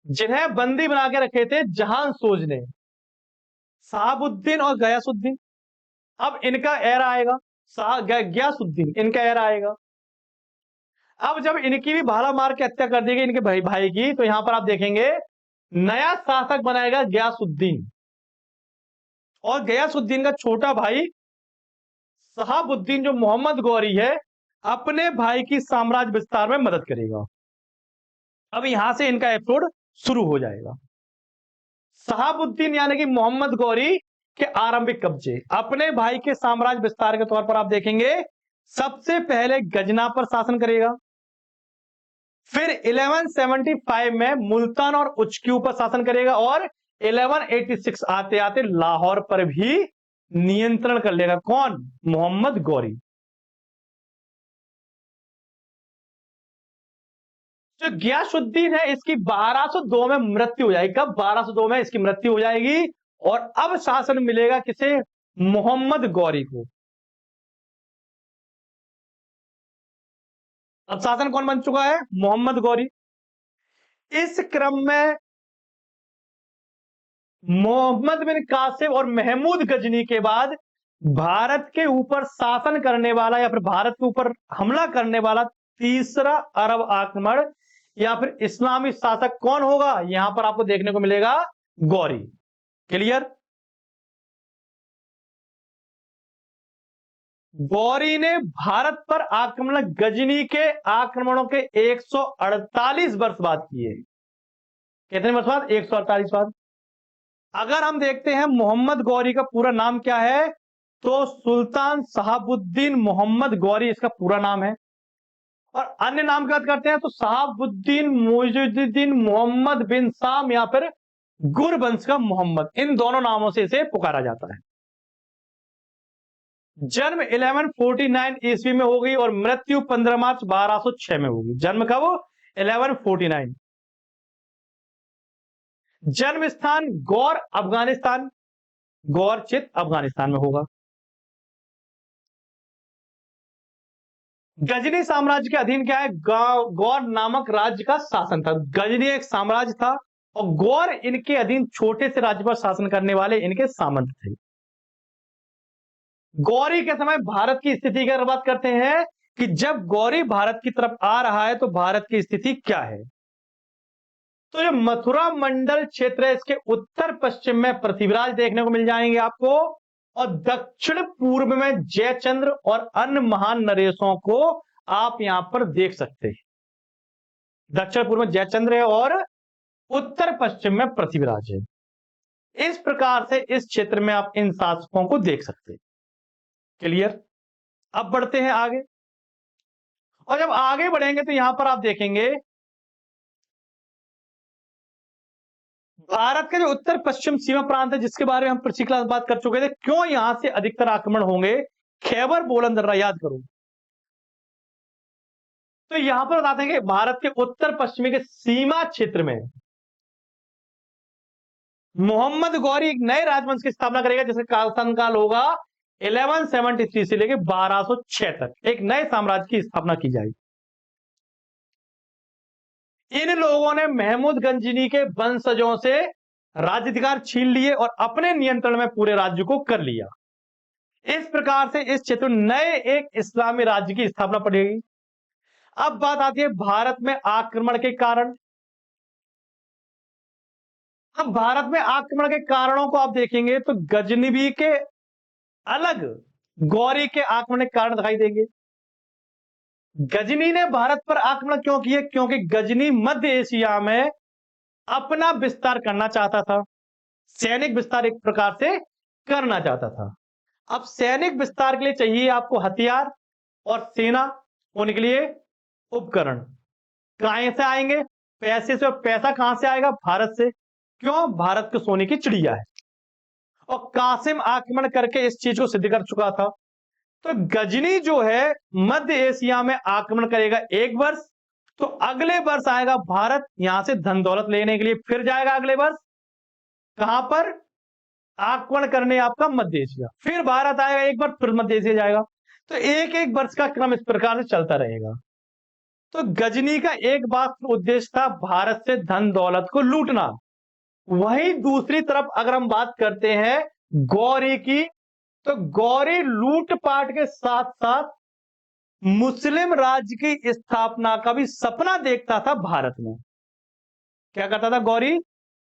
जिन्हें बंदी बना के रखे थे जहां सोज ने, शहाबुद्दीन और गयासुद्दीन। अब इनका एरा आएगा, गयासुद्दीन, इनका एरा आएगा। अब जब इनकी भी भाला मार के हत्या कर दी गई इनके भाई की, तो यहां पर आप देखेंगे नया शासक बनाएगा गयासुद्दीन, और गयासुद्दीन का छोटा भाई शहाबुद्दीन जो मोहम्मद गौरी है अपने भाई की साम्राज्य विस्तार में मदद करेगा। अब यहां से इनका एपिसोड शुरू हो जाएगा। शहाबुद्दीन यानी कि मोहम्मद गौरी के आरंभिक कब्जे, अपने भाई के साम्राज्य विस्तार के तौर पर आप देखेंगे सबसे पहले गजना पर शासन करेगा, फिर 1175 में मुल्तान और उचक्यू पर शासन करेगा, और 1186 आते आते लाहौर पर भी नियंत्रण कर लेगा। कौन, मोहम्मद गौरी। जो गयासुद्दीन है इसकी 1202 में मृत्यु हो जाएगी। कब, 1202 में इसकी मृत्यु हो जाएगी, और अब शासन मिलेगा किसे, मोहम्मद गौरी को। अब शासन कौन बन चुका है, मोहम्मद गौरी। इस क्रम में मोहम्मद बिन कासिम और महमूद गजनी के बाद भारत के ऊपर शासन करने वाला या फिर भारत के ऊपर हमला करने वाला तीसरा अरब आक्रमण या फिर इस्लामी शासक कौन होगा, यहां पर आपको देखने को मिलेगा गौरी। क्लियर। गौरी ने भारत पर आक्रमण गजनी के आक्रमणों के 148 वर्ष बाद किए। कितने वर्ष बाद, 148 बाद। अगर हम देखते हैं मोहम्मद गौरी का पूरा नाम क्या है, तो सुल्तान शहाबुद्दीन मोहम्मद गौरी इसका पूरा नाम है। और अन्य नाम की बात करते हैं तो शहाबुद्दीन मुइजुद्दीन मोहम्मद बिन साम या फिर गुरवंश का मोहम्मद, इन दोनों नामों से इसे पुकारा जाता है। जन्म 1149 ईस्वी में होगी और मृत्यु 15 मार्च 1206 में होगी। जन्म कब, 1149। जन्म स्थान गौर अफगानिस्तान, गौर चित अफगानिस्तान में होगा। गजनी साम्राज्य के अधीन क्या है, गौर नामक राज्य का शासन था। गजनी एक साम्राज्य था और गौर इनके अधीन छोटे से राज्य पर शासन करने वाले इनके सामंत थे। गौरी के समय भारत की स्थिति की अगर बात करते हैं कि जब गौरी भारत की तरफ आ रहा है तो भारत की स्थिति क्या है। तो जो मथुरा मंडल क्षेत्र है इसके उत्तर पश्चिम में पृथ्वीराज देखने को मिल जाएंगे आपको, और दक्षिण पूर्व में जयचंद्र और अन्य महान नरेशों को आप यहां पर देख सकते हैं। दक्षिण पूर्व में जयचंद्र है और उत्तर पश्चिम में पृथ्वीराज है। इस प्रकार से इस क्षेत्र में आप इन शासकों को देख सकते हैं। क्लियर। अब बढ़ते हैं आगे, और जब आगे बढ़ेंगे तो यहां पर आप देखेंगे भारत का जो उत्तर पश्चिम सीमा प्रांत है, जिसके बारे में हम पिछली क्लास बात कर चुके थे, क्यों यहां से अधिकतर आक्रमण होंगे, खैबर बोलन दर्रा याद करो। तो यहां पर बताते हैं कि भारत के उत्तर पश्चिमी के सीमा क्षेत्र में मोहम्मद गौरी एक नए राजवंश की स्थापना करेगा, जिसका शासनकाल होगा 1173 से लेकर 1206 तक। एक नए साम्राज्य की स्थापना की जाएगी। इन लोगों ने महमूद गंजनी के वंशजों से राज्याधिकार छीन लिए और अपने नियंत्रण में पूरे राज्य को कर लिया। इस प्रकार से इस क्षेत्र में नए एक इस्लामी राज्य की स्थापना पड़ेगी। अब बात आती है भारत में आक्रमण के कारण। अब भारत में आक्रमण के कारणों को आप देखेंगे तो गजनवी के अलग गौरी के आक्रमण के कारण दिखाई देंगे। गजनी ने भारत पर आक्रमण क्यों किए? क्योंकि गजनी मध्य एशिया में अपना विस्तार करना चाहता था, सैनिक विस्तार एक प्रकार से करना चाहता था। अब सैनिक विस्तार के लिए चाहिए आपको हथियार और सेना, होने के लिए उपकरण कहां से आएंगे? पैसे से। और पैसा कहां से आएगा? भारत से। क्यों? भारत के सोने की चिड़िया है। और कासिम आक्रमण करके इस चीज को सिद्ध कर चुका था। तो गजनी जो है मध्य एशिया में आक्रमण करेगा एक वर्ष, तो अगले वर्ष आएगा भारत, यहां से धन दौलत लेने के लिए फिर जाएगा अगले वर्ष कहां पर? आक्रमण करने आपका मध्य एशिया। फिर भारत आएगा एक बार, फिर मध्य एशिया जाएगा। तो एक एक वर्ष का क्रम इस प्रकार से चलता रहेगा। तो गजनी का एक बात उद्देश्य था भारत से धन दौलत को लूटना। वहीं दूसरी तरफ अगर हम बात करते हैं गौरी की, तो गौरी लूटपाट के साथ साथ मुस्लिम राज्य की स्थापना का भी सपना देखता था भारत में। क्या करता था गौरी?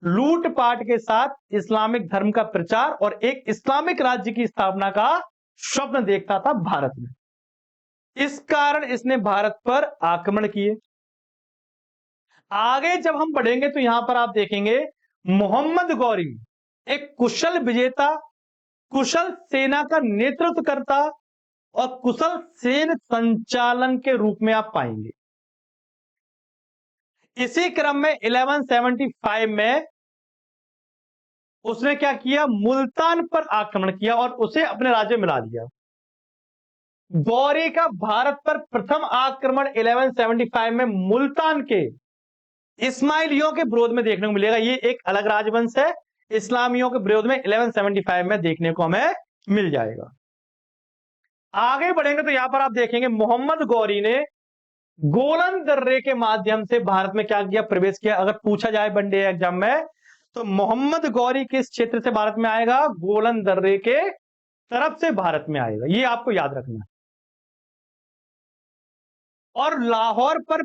लूटपाट के साथ इस्लामिक धर्म का प्रचार और एक इस्लामिक राज्य की स्थापना का स्वप्न देखता था भारत में। इस कारण इसने भारत पर आक्रमण किए। आगे जब हम बढ़ेंगे तो यहां पर आप देखेंगे मोहम्मद गौरी एक कुशल विजेता, कुशल सेना का नेतृत्व करता और कुशल सैन्य संचालन के रूप में आप पाएंगे। इसी क्रम में 1175 में उसने क्या किया? मुल्तान पर आक्रमण किया और उसे अपने राज्य में मिला लिया। गौरी का भारत पर प्रथम आक्रमण 1175 में मुल्तान के इस्माइलियों के विरोध में देखने को मिलेगा। ये एक अलग राजवंश है, इस्लामियों के विरोध में 1175 में देखने को हमें मिल जाएगा। आगे बढ़ेंगे तो यहां पर आप देखेंगे मोहम्मद गौरी ने गोलन दर्रे के माध्यम से भारत में क्या किया? प्रवेश किया। अगर पूछा जाए वनडे एग्जाम में तो मोहम्मद गौरी किस क्षेत्र से भारत में आएगा? गोलन दर्रे के तरफ से भारत में आएगा। ये आपको याद रखना है। और लाहौर पर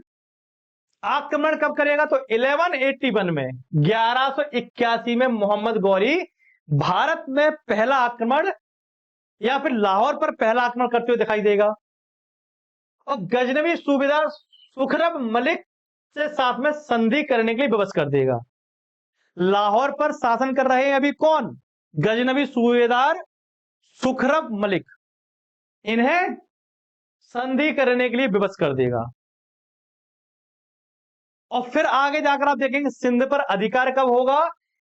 आक्रमण कब करेगा? तो 1181 में, 1181 में मोहम्मद गौरी भारत में पहला आक्रमण या फिर लाहौर पर पहला आक्रमण करते हुए दिखाई देगा। और गजनवी सूबेदार सुखरब मलिक से साथ में संधि करने के लिए विवश कर देगा। लाहौर पर शासन कर रहे हैं अभी कौन? गजनवी सूबेदार सुखरब मलिक। इन्हें संधि करने के लिए विवश कर देगा। और फिर आगे जाकर आप देखेंगे सिंध पर अधिकार कब होगा?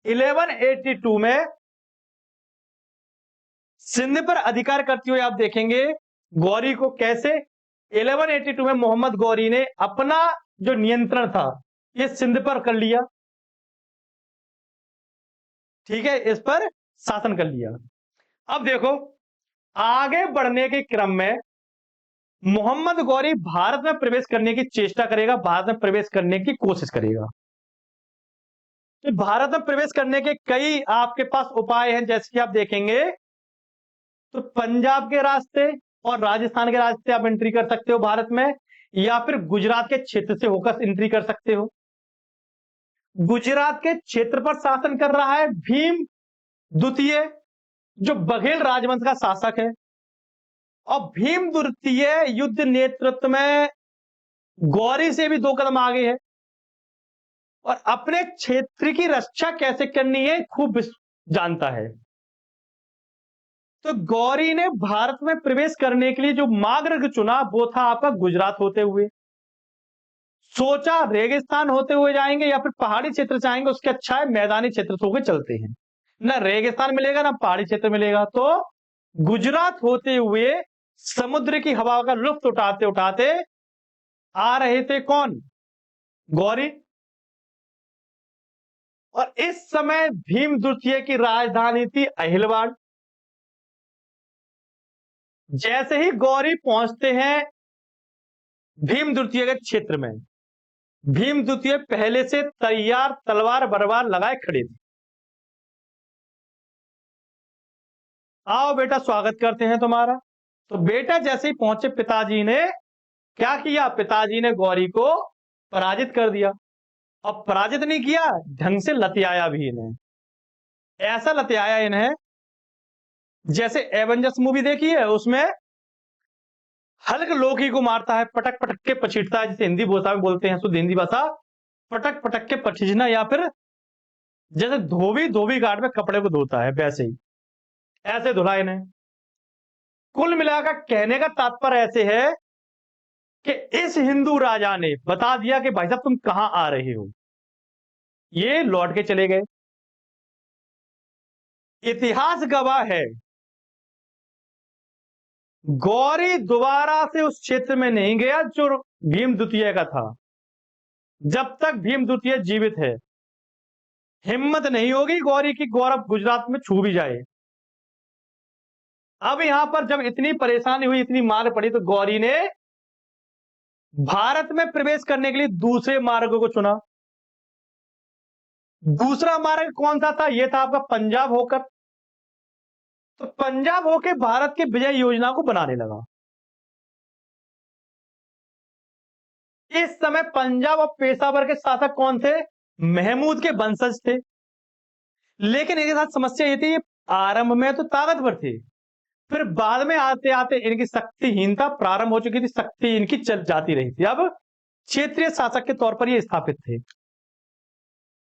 1182 में सिंध पर अधिकार करते हुए आप देखेंगे गौरी को कैसे? 1182 में मोहम्मद गौरी ने अपना जो नियंत्रण था ये सिंध पर कर लिया। ठीक है, इस पर शासन कर लिया। अब देखो आगे बढ़ने के क्रम में मोहम्मद गौरी भारत में प्रवेश करने की चेष्टा करेगा, भारत में प्रवेश करने की कोशिश करेगा। तो भारत में प्रवेश करने के कई आपके पास उपाय हैं, जैसे कि आप देखेंगे तो पंजाब के रास्ते, और राजस्थान के राज्य से आप एंट्री कर सकते हो भारत में, या फिर गुजरात के क्षेत्र से होकर एंट्री कर सकते हो। गुजरात के क्षेत्र पर शासन कर रहा है भीम द्वितीय, जो बघेल राजवंश का शासक है। और भीम द्वितीय युद्ध नेतृत्व में गौरी से भी 2 कदम आगे है और अपने क्षेत्र की रक्षा कैसे करनी है खूब जानता है। तो गौरी ने भारत में प्रवेश करने के लिए जो मार्ग चुना वो था आपका गुजरात होते हुए। सोचा रेगिस्तान होते हुए जाएंगे या फिर पहाड़ी क्षेत्र से आएंगे, उसके अच्छा है मैदानी क्षेत्र से होकर चलते हैं, ना रेगिस्तान मिलेगा ना पहाड़ी क्षेत्र मिलेगा। तो गुजरात होते हुए समुद्र की हवा का लुत्फ उठाते उठाते आ रहे थे कौन? गौरी। और इस समय भीम द्वितीय की राजधानी थी अहिलवाड़। जैसे ही गौरी पहुंचते हैं भीम द्वितीय के क्षेत्र में, भीम द्वितीय पहले से तैयार तलवार बरवार लगाए खड़े थे। आओ बेटा स्वागत करते हैं तुम्हारा। तो बेटा जैसे ही पहुंचे पिताजी ने क्या किया? पिताजी ने गौरी को पराजित कर दिया। अब पराजित नहीं किया, ढंग से लतियाया भी इन्हें। ऐसा लतियाया इन्हें जैसे एवेंजर्स मूवी देखी है, उसमें हल्क लोकी को मारता है, पटक पटक के पछीटता है, जिसे हिंदी भाषा में बोलते हैं शुद्ध हिंदी भाषा पटक पटक के पछीजना, या फिर जैसे धोबी घाट में कपड़े को धोता है वैसे ही ऐसे धुला इन्हें। कुल मिलाकर कहने का तात्पर्य ऐसे है कि इस हिंदू राजा ने बता दिया कि भाई साहब तुम कहां आ रहे हो। ये लौट के चले गए। इतिहास गवाह है गौरी दोबारा से उस क्षेत्र में नहीं गया जो भीम द्वितीय का था। जब तक भीम द्वितीय जीवित है हिम्मत नहीं होगी गौरी की गौरव गुजरात में छू भी जाए। अब यहां पर जब इतनी परेशानी हुई, इतनी मार पड़ी, तो गौरी ने भारत में प्रवेश करने के लिए दूसरे मार्ग को चुना। दूसरा मार्ग कौन सा था? यह था आपका पंजाब होकर। तो पंजाब होकर भारत के विजय योजना को बनाने लगा। इस समय पंजाब और पेशावर के शासक कौन थे? महमूद के वंशज थे। लेकिन इनके साथ समस्या ये थी, आरंभ में तो ताकतवर थे, फिर बाद में आते आते इनकी शक्तिहीनता प्रारंभ हो चुकी थी, शक्ति इनकी चल जाती रही थी। अब क्षेत्रीय शासक के तौर पर ये स्थापित थे।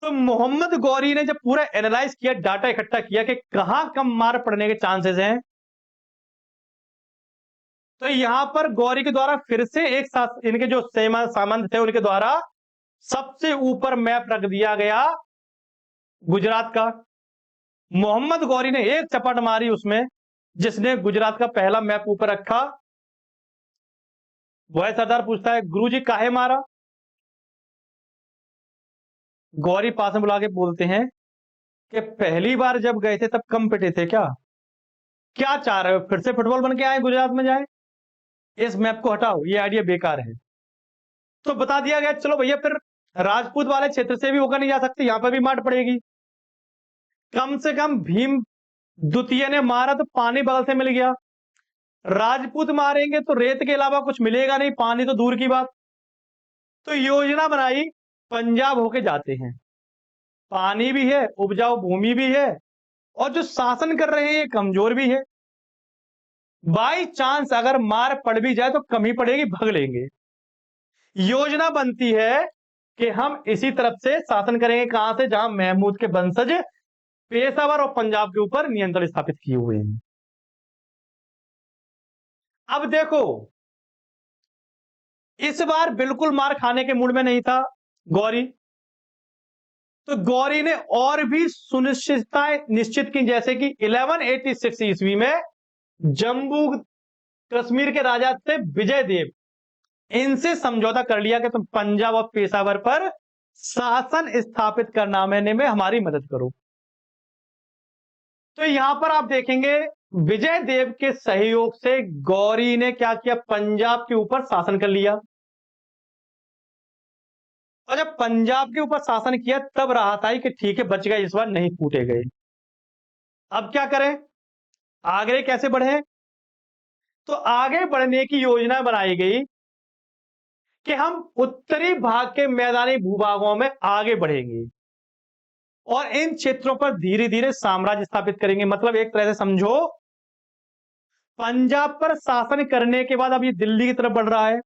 तो मोहम्मद गौरी ने जब पूरा एनालाइज किया, डाटा इकट्ठा किया कि कहां कम मार पड़ने के चांसेस हैं, तो यहां पर गौरी के द्वारा फिर से एक साथ इनके जो सामंत थे उनके द्वारा सबसे ऊपर मैप रख दिया गया गुजरात का। मोहम्मद गौरी ने एक चपट मारी उसमें, जिसने गुजरात का पहला मैप ऊपर रखा। वह सरदार पूछता है गुरुजी काहे मारा? गौरी पास में बुला के बोलते हैं कि पहली बार जब गए थे तब कम पिटे थे क्या चाह रहे हो, फिर से फुटबॉल बन के आए गुजरात में जाए? इस मैप को हटाओ, ये आइडिया बेकार है। तो बता दिया गया चलो भैया फिर राजपूत वाले क्षेत्र से भी होकर नहीं जा सकते, यहां पर भी मार पड़ेगी। कम से कम भीम द्वितीय ने मारा तो पानी बगल से मिल गया, राजपूत मारेंगे तो रेत के अलावा कुछ मिलेगा नहीं, पानी तो दूर की बात। तो योजना बनाई, पंजाब होके जाते हैं, पानी भी है, उपजाऊ भूमि भी है, और जो शासन कर रहे हैं ये कमजोर भी है। बाई चांस अगर मार पड़ भी जाए तो कम ही पड़ेगी, भग लेंगे। योजना बनती है कि हम इसी तरफ से शासन करेंगे, कहां से? जहां महमूद के वंशज पेशावर और पंजाब के ऊपर नियंत्रण स्थापित किए हुए हैं। अब देखो इस बार बिल्कुल मार खाने के मूड में नहीं था गौरी। तो गौरी ने और भी सुनिश्चितताएं निश्चित की, जैसे कि 1186 ईस्वी में जम्मू कश्मीर के राजा थे विजय देव, इनसे समझौता कर लिया कि तुम पंजाब और पेशावर पर शासन स्थापित करना में हमारी मदद करो। तो यहां पर आप देखेंगे विजय देव के सहयोग से गौरी ने क्या किया? पंजाब के ऊपर शासन कर लिया। और जब पंजाब के ऊपर शासन किया तब राहत आई कि ठीक है बच गए, इस बार नहीं कूटे गए। अब क्या करें? आगे कैसे बढ़े? तो आगे बढ़ने की योजना बनाई गई कि हम उत्तरी भाग के मैदानी भूभागों में आगे बढ़ेंगे और इन क्षेत्रों पर धीरे धीरे साम्राज्य स्थापित करेंगे। मतलब एक तरह से समझो, पंजाब पर शासन करने के बाद अब ये दिल्ली की तरफ बढ़ रहा है।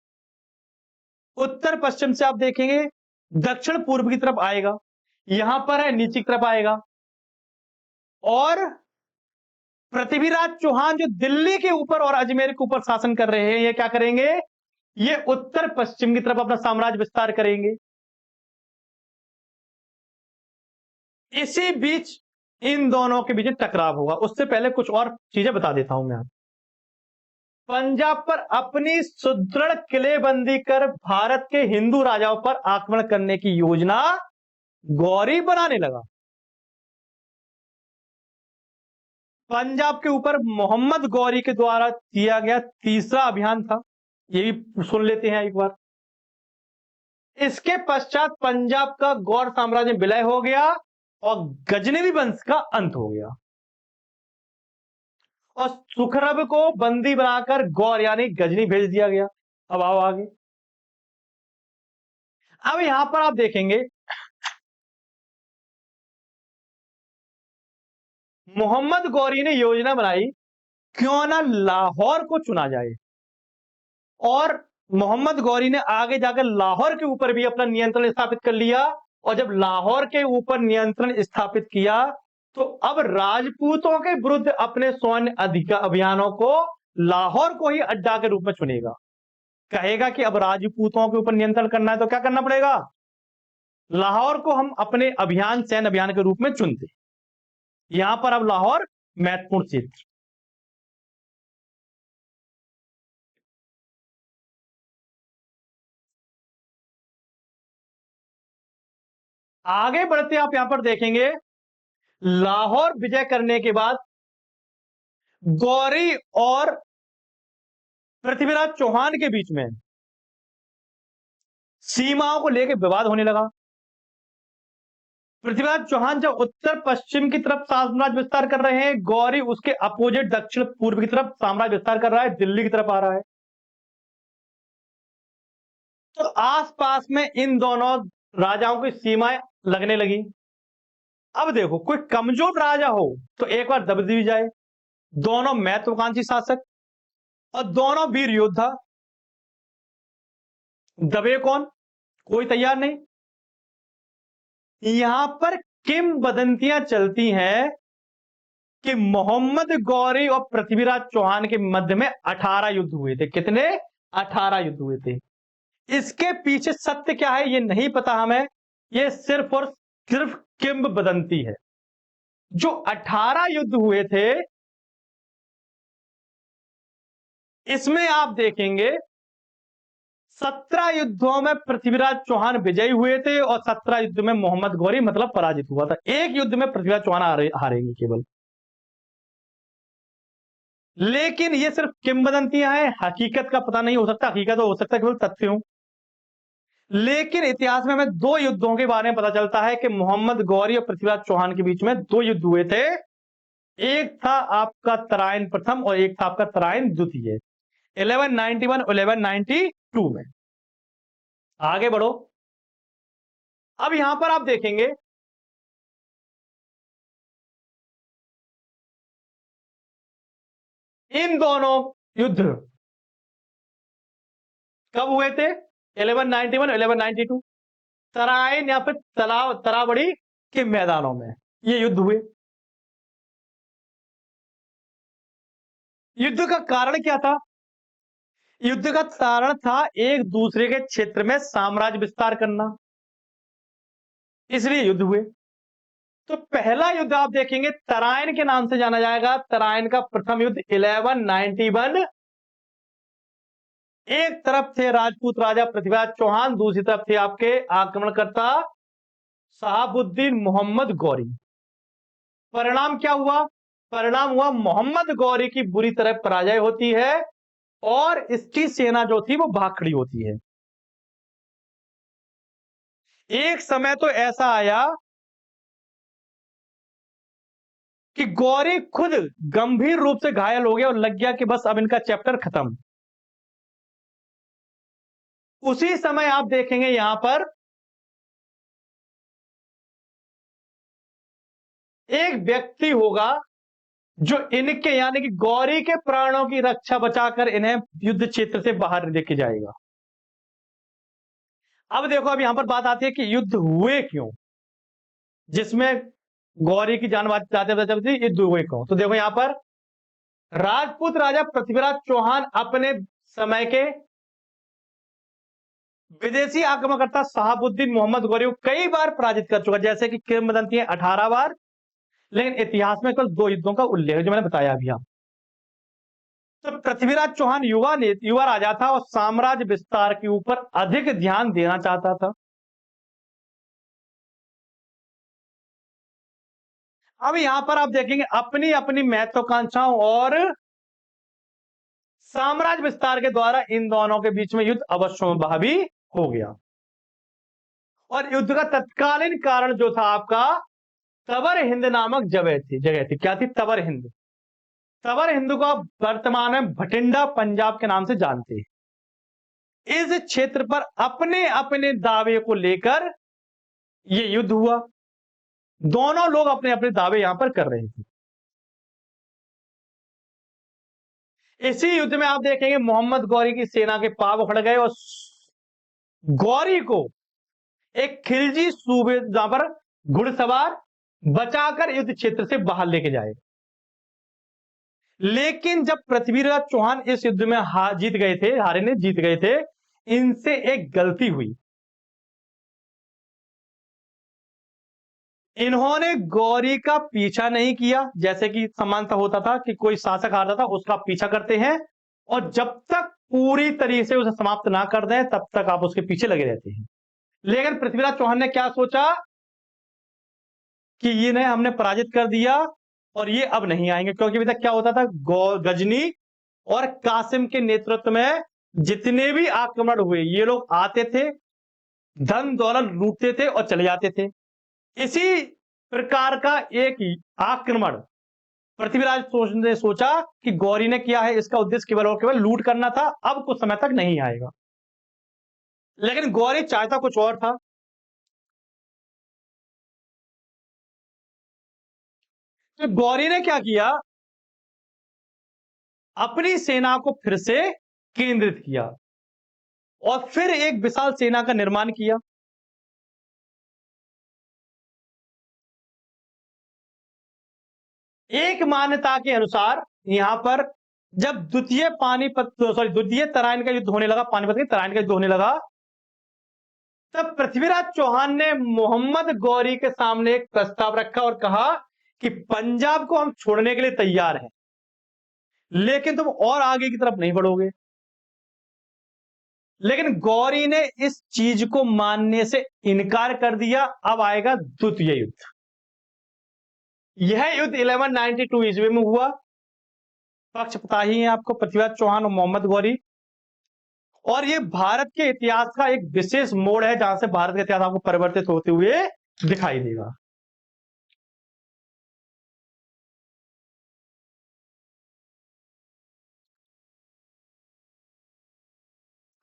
उत्तर पश्चिम से आप देखेंगे दक्षिण पूर्व की तरफ आएगा, यहां पर है नीचे की तरफ आएगा। और पृथ्वीराज चौहान जो दिल्ली के ऊपर और अजमेर के ऊपर शासन कर रहे हैं, ये क्या करेंगे, ये उत्तर पश्चिम की तरफ अपना साम्राज्य विस्तार करेंगे। इसी बीच इन दोनों के बीच टकराव होगा। उससे पहले कुछ और चीजें बता देता हूं मैं। पंजाब पर अपनी सुदृढ़ किलेबंदी कर भारत के हिंदू राजाओं पर आक्रमण करने की योजना गौरी बनाने लगा। पंजाब के ऊपर मोहम्मद गौरी के द्वारा किया गया तीसरा अभियान था, ये भी सुन लेते हैं एक बार। इसके पश्चात पंजाब का गौड़ साम्राज्य विलय हो गया और गजनवी वंश का अंत हो गया और सुखरब को बंदी बनाकर गौर यानी गजनी भेज दिया गया। अब आओ आगे। अब यहां पर आप देखेंगे मोहम्मद गौरी ने योजना बनाई, क्यों ना लाहौर को चुना जाए। और मोहम्मद गौरी ने आगे जाकर लाहौर के ऊपर भी अपना नियंत्रण स्थापित कर लिया। और जब लाहौर के ऊपर नियंत्रण स्थापित किया तो अब राजपूतों के विरुद्ध अपने स्वर्ण अधिकार अभियानों को लाहौर को ही अड्डा के रूप में चुनेगा। कहेगा कि अब राजपूतों के ऊपर नियंत्रण करना है तो क्या करना पड़ेगा, लाहौर को हम अपने अभियान सैन्य अभियान के रूप में चुनते। यहां पर अब लाहौर महत्वपूर्ण क्षेत्र। आगे बढ़ते आप यहां पर देखेंगे लाहौर विजय करने के बाद गौरी और पृथ्वीराज चौहान के बीच में सीमाओं को लेकर विवाद होने लगा। पृथ्वीराज चौहान जब उत्तर पश्चिम की तरफ साम्राज्य विस्तार कर रहे हैं, गौरी उसके अपोजिट दक्षिण पूर्व की तरफ साम्राज्य विस्तार कर रहा है, दिल्ली की तरफ आ रहा है। तो आसपास में इन दोनों राजाओं की सीमाएं लगने लगी। अब देखो, कोई कमजोर राजा हो तो एक बार दब दी जाए। दोनों महत्वाकांक्षी शासक और दोनों वीर योद्धा, दबे कौन, कोई तैयार नहीं। यहां पर किंवदंतियां चलती हैं कि मोहम्मद गौरी और पृथ्वीराज चौहान के मध्य में 18 युद्ध हुए थे। कितने, 18 युद्ध हुए थे। इसके पीछे सत्य क्या है ये नहीं पता हमें, ये सिर्फ और सिर्फ किंवदंती है। जो 18 युद्ध हुए थे इसमें आप देखेंगे 17 युद्धों में पृथ्वीराज चौहान विजयी हुए थे और 17 युद्ध में मोहम्मद गौरी मतलब पराजित हुआ था। एक युद्ध में पृथ्वीराज चौहान हारेंगे केवल। लेकिन ये सिर्फ किंवदंतियां हैं, हकीकत का पता नहीं हो सकता। हकीकत हो सकता है केवल तथ्य हो। लेकिन इतिहास में हमें दो युद्धों के बारे में पता चलता है कि मोहम्मद गौरी और पृथ्वीराज चौहान के बीच में दो युद्ध हुए थे। एक था आपका तराइन प्रथम और एक था आपका तराइन द्वितीय, 1191 1192 में। आगे बढ़ो। अब यहां पर आप देखेंगे इन दोनों युद्ध कब हुए थे, 1191 1192, तराइन या फिर तरावड़ी के मैदानों में ये युद्ध हुए। युद्ध का कारण क्या था, युद्ध का कारण था एक दूसरे के क्षेत्र में साम्राज्य विस्तार करना, इसलिए युद्ध हुए। तो पहला युद्ध आप देखेंगे तराइन के नाम से जाना जाएगा। तराइन का प्रथम युद्ध 1191। एक तरफ थे राजपूत राजा पृथ्वीराज चौहान, दूसरी तरफ थे आपके आक्रमणकर्ता शहाबुद्दीन मोहम्मद गौरी। परिणाम क्या हुआ, परिणाम हुआ मोहम्मद गौरी की बुरी तरह पराजय होती है और इसकी सेना जो थी वो भाग खड़ी होती है। एक समय तो ऐसा आया कि गौरी खुद गंभीर रूप से घायल हो गया और लग गया कि बस अब इनका चैप्टर खत्म। उसी समय आप देखेंगे यहां पर एक व्यक्ति होगा जो इनके यानी कि गौरी के प्राणों की रक्षा बचाकर इन्हें युद्ध क्षेत्र से बाहर लेके जाएगा। अब देखो, अब यहां पर बात आती है कि युद्ध हुए क्यों, जिसमें गौरी की जान जाते बचाते युद्ध हुए क्यों। तो देखो यहां पर राजपूत राजा पृथ्वीराज चौहान अपने समय के विदेशी आक्रमणकर्ता शहाबुद्दीन मोहम्मद गौरी को कई बार पराजित कर चुका, जैसे कि किंवदंती है 18 बार, लेकिन इतिहास में केवल 2 युद्धों का उल्लेख है जो मैंने बताया अभी। तो पृथ्वीराज चौहान युवा राजा था और साम्राज्य विस्तार के ऊपर अधिक ध्यान देना चाहता था। अब यहां पर आप देखेंगे अपनी अपनी महत्वाकांक्षाओं और साम्राज्य विस्तार के द्वारा इन दोनों के बीच में युद्ध अवश्योभावी हो गया। और युद्ध का तत्कालीन कारण जो था आपका तवर हिंद नामक जगह थी। क्या थी? तवर हिंद। तवर हिंद को आप वर्तमान में भटिंडा पंजाब के नाम से जानते हैं। इस क्षेत्र पर अपने अपने दावे को लेकर यह युद्ध हुआ। दोनों लोग अपने अपने दावे यहां पर कर रहे थे। इसी युद्ध में आप देखेंगे मोहम्मद गौरी की सेना के पांव उखड़ गए और गौरी को एक खिलजी सूबेदार पर घुड़सवार बचाकर युद्ध क्षेत्र से बाहर लेके जाए। लेकिन जब पृथ्वीराज चौहान इस युद्ध में जीत गए थे, इनसे एक गलती हुई। इन्होंने गौरी का पीछा नहीं किया, जैसे कि समानता होता था कि कोई शासक हारता था उसका पीछा करते हैं और जब तक पूरी तरीके से उसे समाप्त ना कर दें तब तक आप उसके पीछे लगे रहते हैं। लेकिन पृथ्वीराज चौहान ने क्या सोचा कि ये हमने पराजित कर दिया और ये अब नहीं आएंगे, क्योंकि अभी तक क्या होता था, गजनी और कासिम के नेतृत्व में जितने भी आक्रमण हुए ये लोग आते थे, धन दौलत लूटते थे और चले जाते थे। इसी प्रकार का एक आक्रमण पृथ्वीराज ने सोचा कि गौरी ने किया है, इसका उद्देश्य केवल और केवल लूट करना था, अब कुछ समय तक नहीं आएगा। लेकिन गौरी चाहता कुछ और था। तो गौरी ने क्या किया, अपनी सेना को फिर से केंद्रित किया और फिर एक विशाल सेना का निर्माण किया। एक मान्यता के अनुसार यहां पर जब द्वितीय तराइन का युद्ध होने लगा, पानीपत के तराइन का युद्ध होने लगा, तब पृथ्वीराज चौहान ने मोहम्मद गौरी के सामने एक प्रस्ताव रखा और कहा कि पंजाब को हम छोड़ने के लिए तैयार हैं, लेकिन तुम और आगे की तरफ नहीं बढ़ोगे। लेकिन गौरी ने इस चीज को मानने से इनकार कर दिया। अब आएगा द्वितीय युद्ध। यह युद्ध 1192 ईस्वी में हुआ। पक्ष पता ही है आपको, पृथ्वीराज चौहान और मोहम्मद गौरी। और यह भारत के इतिहास का एक विशेष मोड़ है जहां से भारत का इतिहास आपको परिवर्तित होते हुए दिखाई देगा।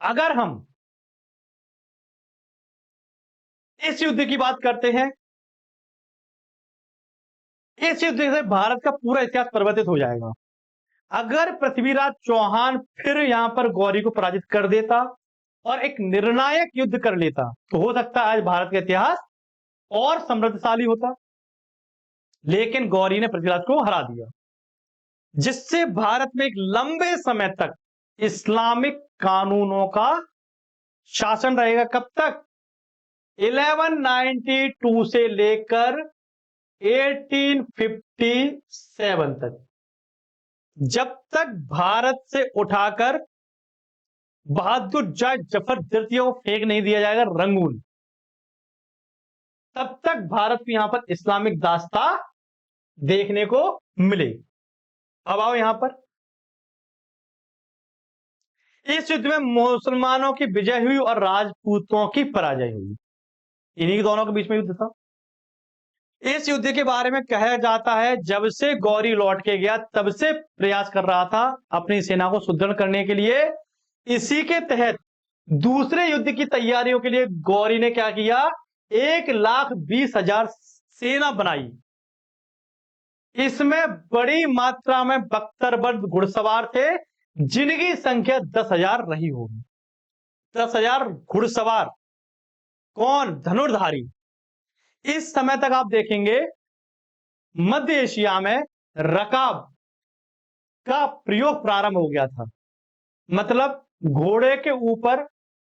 अगर हम इस युद्ध की बात करते हैं, इस युद्ध से भारत का पूरा इतिहास परिवर्तित हो जाएगा। अगर पृथ्वीराज चौहान फिर यहां पर गौरी को पराजित कर देता और एक निर्णायक युद्ध कर लेता तो हो सकता है आज भारत का इतिहास और समृद्धशाली होता। लेकिन गौरी ने पृथ्वीराज को हरा दिया, जिससे भारत में एक लंबे समय तक इस्लामिक कानूनों का शासन रहेगा। कब तक? 1192 से लेकर 1857 तक, जब तक भारत से उठाकर बहादुर शाह जफर तृतीय को फेंक नहीं दिया जाएगा रंगून, तब तक भारत में यहां पर इस्लामिक दास्ता देखने को मिलेगी। अब आओ यहां पर, इस युद्ध में मुसलमानों की विजय हुई और राजपूतों की पराजय हुई। इन्हीं दोनों के बीच में युद्ध था। इस युद्ध के बारे में कहा जाता है जब से गौरी लौट के गया तब से प्रयास कर रहा था अपनी सेना को सुदृढ़ करने के लिए। इसी के तहत दूसरे युद्ध की तैयारियों के लिए गौरी ने क्या किया, 1,20,000 सेना बनाई। इसमें बड़ी मात्रा में बख्तरबंद घुड़सवार थे जिनकी संख्या 10,000 रही होगी। 10,000 घुड़सवार, कौन, धनुर्धारी। इस समय तक आप देखेंगे मध्य एशिया में रकाब का प्रयोग प्रारंभ हो गया था। मतलब घोड़े के ऊपर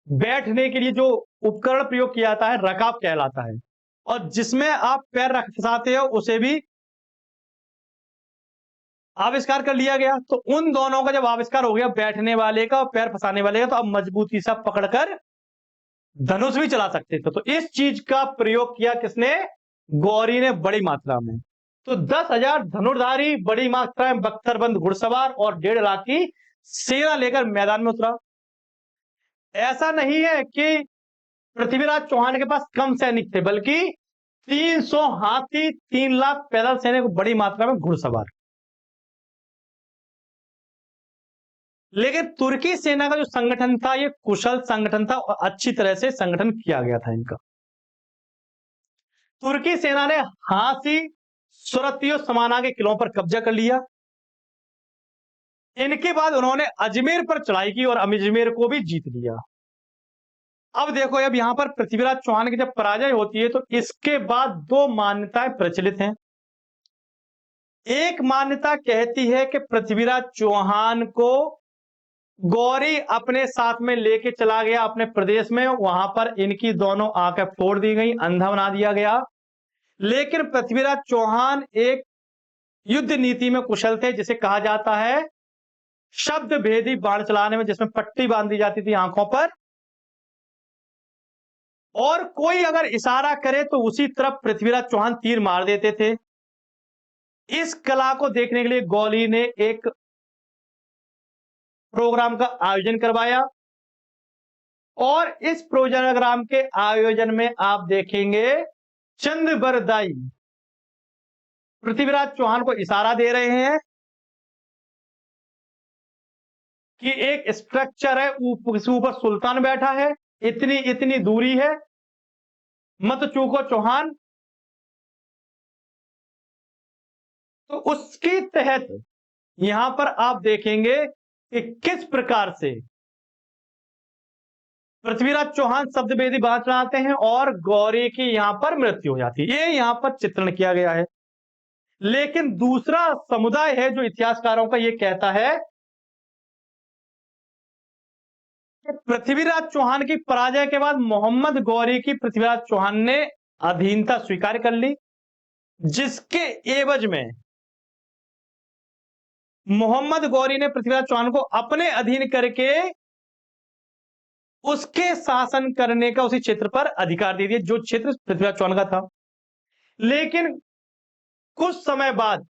बैठने के लिए जो उपकरण प्रयोग किया जाता है रकाब कहलाता है, और जिसमें आप पैर रख फंसाते हो उसे भी आविष्कार कर लिया गया। तो उन दोनों का जब आविष्कार हो गया, बैठने वाले का और पैर फंसाने वाले का, तो अब मजबूती से पकड़कर धनुष भी चला सकते थे। तो इस चीज का प्रयोग किया किसने, गौरी ने, बड़ी मात्रा में। तो 10,000 धनुर्धारी, बड़ी मात्रा में बख्तरबंद घुड़सवार और 1.5 लाख की सेना लेकर मैदान में उतरा। ऐसा नहीं है कि पृथ्वीराज चौहान के पास कम सैनिक थे, बल्कि 300 हाथी, 3 लाख पैदल सैनिक, बड़ी मात्रा में घुड़सवार। लेकिन तुर्की सेना का जो संगठन था ये कुशल संगठन था और अच्छी तरह से संगठन किया गया था इनका। तुर्की सेना ने हांसी, सुरती और समाना के किलों पर कब्जा कर लिया। इनके बाद उन्होंने अजमेर पर चढ़ाई की और अजमेर को भी जीत लिया। अब देखो, अब यहां पर पृथ्वीराज चौहान की जब पराजय होती है तो इसके बाद 2 मान्यताएं प्रचलित हैं। एक मान्यता कहती है कि पृथ्वीराज चौहान को गौरी अपने साथ में लेके चला गया अपने प्रदेश में, वहां पर इनकी दोनों आंखें फोड़ दी गई, अंधा बना दिया गया। लेकिन पृथ्वीराज चौहान एक युद्ध नीति में कुशल थे, जिसे कहा जाता है शब्द भेदी बाण चलाने में, जिसमें पट्टी बांध दी जाती थी आंखों पर, और कोई अगर इशारा करे तो उसी तरफ पृथ्वीराज चौहान तीर मार देते थे। इस कला को देखने के लिए गौरी ने एक प्रोग्राम का आयोजन करवाया, और इस प्रोग्राम के आयोजन में आप देखेंगे चंद्रबरदाई पृथ्वीराज चौहान को इशारा दे रहे हैं कि एक स्ट्रक्चर है, ऊपर सुल्तान बैठा है, इतनी इतनी दूरी है, मत चूको चौहान। तो उसके तहत यहां पर आप देखेंगे कि किस प्रकार से पृथ्वीराज चौहान शब्दभेदी बाण चलाते हैं और गौरी की यहां पर मृत्यु हो जाती है। ये यहां पर चित्रण किया गया है। लेकिन दूसरा समुदाय है जो इतिहासकारों का यह कहता है कि पृथ्वीराज चौहान की पराजय के बाद मोहम्मद गौरी की पृथ्वीराज चौहान ने अधीनता स्वीकार कर ली, जिसके एवज में मोहम्मद गौरी ने पृथ्वीराज चौहान को अपने अधीन करके उसके शासन करने का, उसी क्षेत्र पर अधिकार दे दिया जो क्षेत्र पृथ्वीराज चौहान का था। लेकिन कुछ समय बाद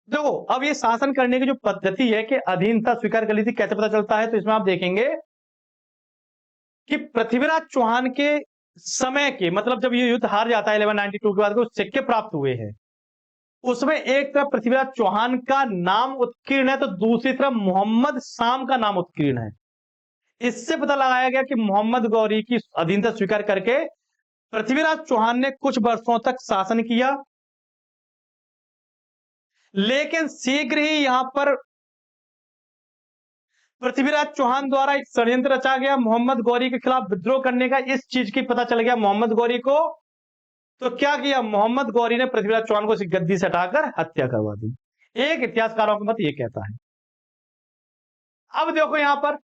देखो, अब ये शासन करने की जो पद्धति है कि अधीनता स्वीकार कर ली थी, कैसे पता चलता है, तो इसमें आप देखेंगे कि पृथ्वीराज चौहान के समय के, मतलब जब ये युद्ध हार जाता है 1192 के बाद, कुछ सिक्के प्राप्त हुए हैं। उसमें एक तरफ पृथ्वीराज चौहान का नाम उत्कीर्ण है तो दूसरी तरफ मोहम्मद शाम का नाम उत्कीर्ण है। इससे पता लगाया गया कि मोहम्मद गौरी की अधीनता स्वीकार करके पृथ्वीराज चौहान ने कुछ वर्षों तक शासन किया, लेकिन शीघ्र ही यहां पर पृथ्वीराज चौहान द्वारा एक षड्यंत्र रचा गया मोहम्मद गौरी के खिलाफ विद्रोह करने का। इस चीज की पता चल गया मोहम्मद गौरी को, तो क्या किया, मोहम्मद गौरी ने पृथ्वीराज चौहान को गद्दी से हटाकर हत्या करवा दी। एक इतिहासकारों का मत यह कहता है। अब देखो, यहां पर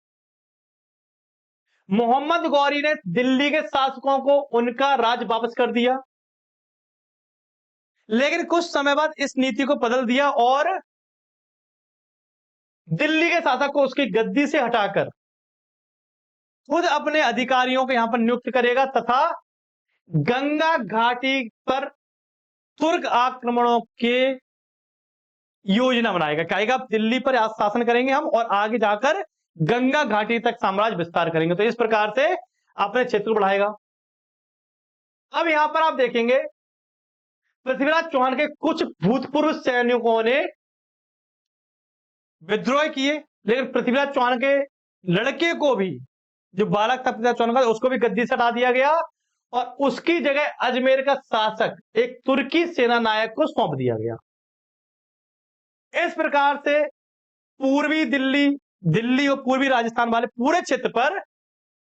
मोहम्मद गौरी ने दिल्ली के शासकों को उनका राज वापस कर दिया, लेकिन कुछ समय बाद इस नीति को बदल दिया और दिल्ली के शासक को उसकी गद्दी से हटाकर खुद अपने अधिकारियों को यहां पर नियुक्त करेगा तथा गंगा घाटी पर तुर्क आक्रमणों के योजना बनाएगा। कहेगा दिल्ली पर आज शासन करेंगे हम और आगे जाकर गंगा घाटी तक साम्राज्य विस्तार करेंगे। तो इस प्रकार से अपने क्षेत्र को बढ़ाएगा। अब यहां पर आप देखेंगे पृथ्वीराज चौहान के कुछ भूतपूर्व सैनिकों ने विद्रोह किए, लेकिन पृथ्वीराज चौहान के लड़के को भी, जो बालक था पृथ्वीराज चौहान का, उसको भी गद्दी से हटा दिया गया और उसकी जगह अजमेर का शासक एक तुर्की सेना नायक को सौंप दिया गया। इस प्रकार से पूर्वी दिल्ली, दिल्ली और पूर्वी राजस्थान वाले पूरे क्षेत्र पर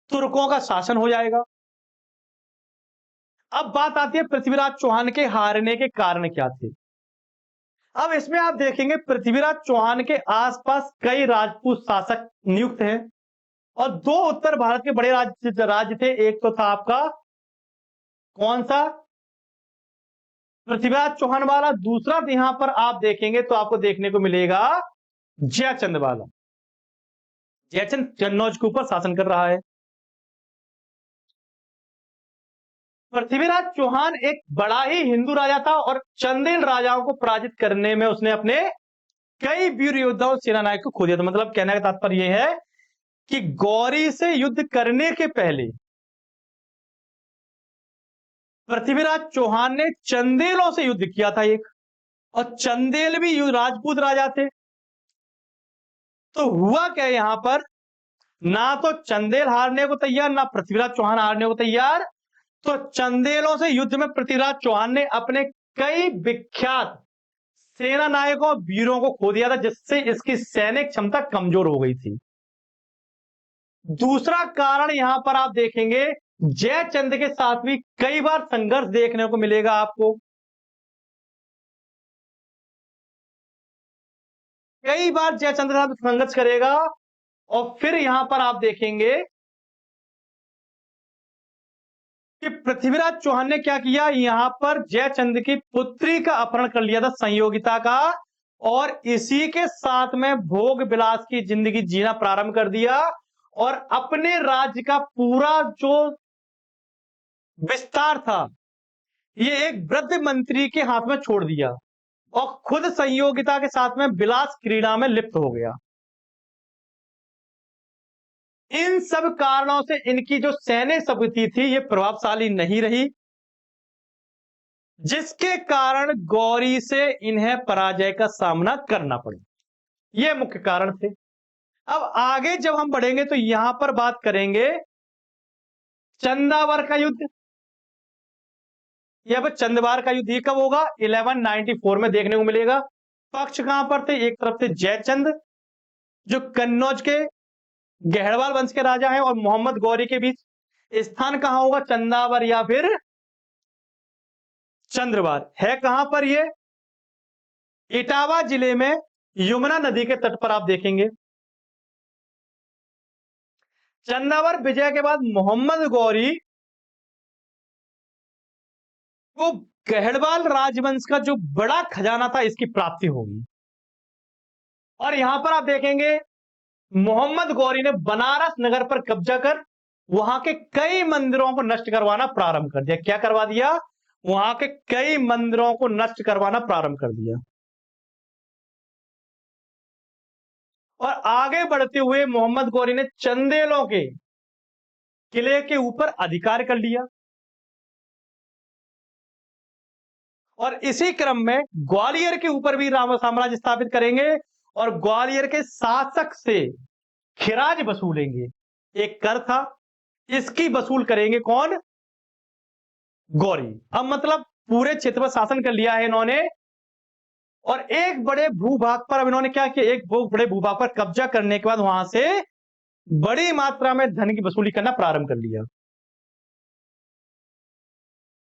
तुर्कों का शासन हो जाएगा। अब बात आती है पृथ्वीराज चौहान के हारने के कारण क्या थे। अब इसमें आप देखेंगे पृथ्वीराज चौहान के आसपास कई राजपूत शासक नियुक्त हैं और दो उत्तर भारत के बड़े राज्य थे। एक तो था आपका कौन सा, पृथ्वीराज चौहान वाला। दूसरा यहां पर आप देखेंगे तो आपको देखने को मिलेगा जयचंद वाला। जयचंद कन्नौज के ऊपर शासन कर रहा है। पृथ्वीराज चौहान एक बड़ा ही हिंदू राजा था और चंदेल राजाओं को पराजित करने में उसने अपने कई वीर योद्धाओं सेना नायक को खो दिया था। मतलब कहने का तात्पर्य यह है कि गौरी से युद्ध करने के पहले पृथ्वीराज चौहान ने चंदेलों से युद्ध किया था एक, और चंदेल भी राजपूत राजा थे। तो हुआ क्या यहां पर, ना तो चंदेल हारने को तैयार, ना पृथ्वीराज चौहान हारने को तैयार। तो चंदेलों से युद्ध में पृथ्वीराज चौहान ने अपने कई विख्यात सेना नायकों वीरों को खो दिया था, जिससे इसकी सैनिक क्षमता कमजोर हो गई थी। दूसरा कारण यहां पर आप देखेंगे जयचंद के साथ भी कई बार संघर्ष देखने को मिलेगा आपको। कई बार जयचंद के साथ संघर्ष करेगा और फिर यहां पर आप देखेंगे कि पृथ्वीराज चौहान ने क्या किया, यहां पर जयचंद की पुत्री का अपहरण कर लिया था, संयोगिता का, और इसी के साथ में भोग विलास की जिंदगी जीना प्रारंभ कर दिया और अपने राज्य का पूरा जो विस्तार था ये एक वृद्ध मंत्री के हाथ में छोड़ दिया और खुद संयोगिता के साथ में विलास क्रीड़ा में लिप्त हो गया। इन सब कारणों से इनकी जो सैन्य शक्ति थी ये प्रभावशाली नहीं रही, जिसके कारण गौरी से इन्हें पराजय का सामना करना पड़ा। ये मुख्य कारण थे। अब आगे जब हम बढ़ेंगे तो यहां पर बात करेंगे चंदावर का युद्ध। यह चंदवार का युद्ध ये कब होगा, 1194 में देखने को मिलेगा। पक्ष कहां पर थे, एक तरफ थे जयचंद जो कन्नौज के गहड़वाल वंश के राजा हैं और मोहम्मद गौरी के बीच स्थान कहां होगा, चंदावर या फिर चंद्रवार। है कहां पर ये, इटावा जिले में यमुना नदी के तट पर आप देखेंगे। चंदावर विजय के बाद मोहम्मद गौरी को गहड़वाल राजवंश का जो बड़ा खजाना था इसकी प्राप्ति होगी। और यहां पर आप देखेंगे मोहम्मद गौरी ने बनारस नगर पर कब्जा कर वहां के कई मंदिरों को नष्ट करवाना प्रारंभ कर दिया। क्या करवा दिया, वहां के कई मंदिरों को नष्ट करवाना प्रारंभ कर दिया। और आगे बढ़ते हुए मोहम्मद गौरी ने चंदेलों के किले के ऊपर अधिकार कर लिया और इसी क्रम में ग्वालियर के ऊपर भी राम साम्राज्य स्थापित करेंगे और ग्वालियर के शासक से खिराज वसूलेंगे। एक कर था, इसकी वसूल करेंगे कौन, गौरी। अब मतलब पूरे क्षेत्र पर शासन कर लिया है इन्होंने और एक बड़े भूभाग पर अब इन्होंने क्या किया, एक बड़े भूभाग पर कब्जा करने के बाद वहां से बड़ी मात्रा में धन की वसूली करना प्रारंभ कर लिया।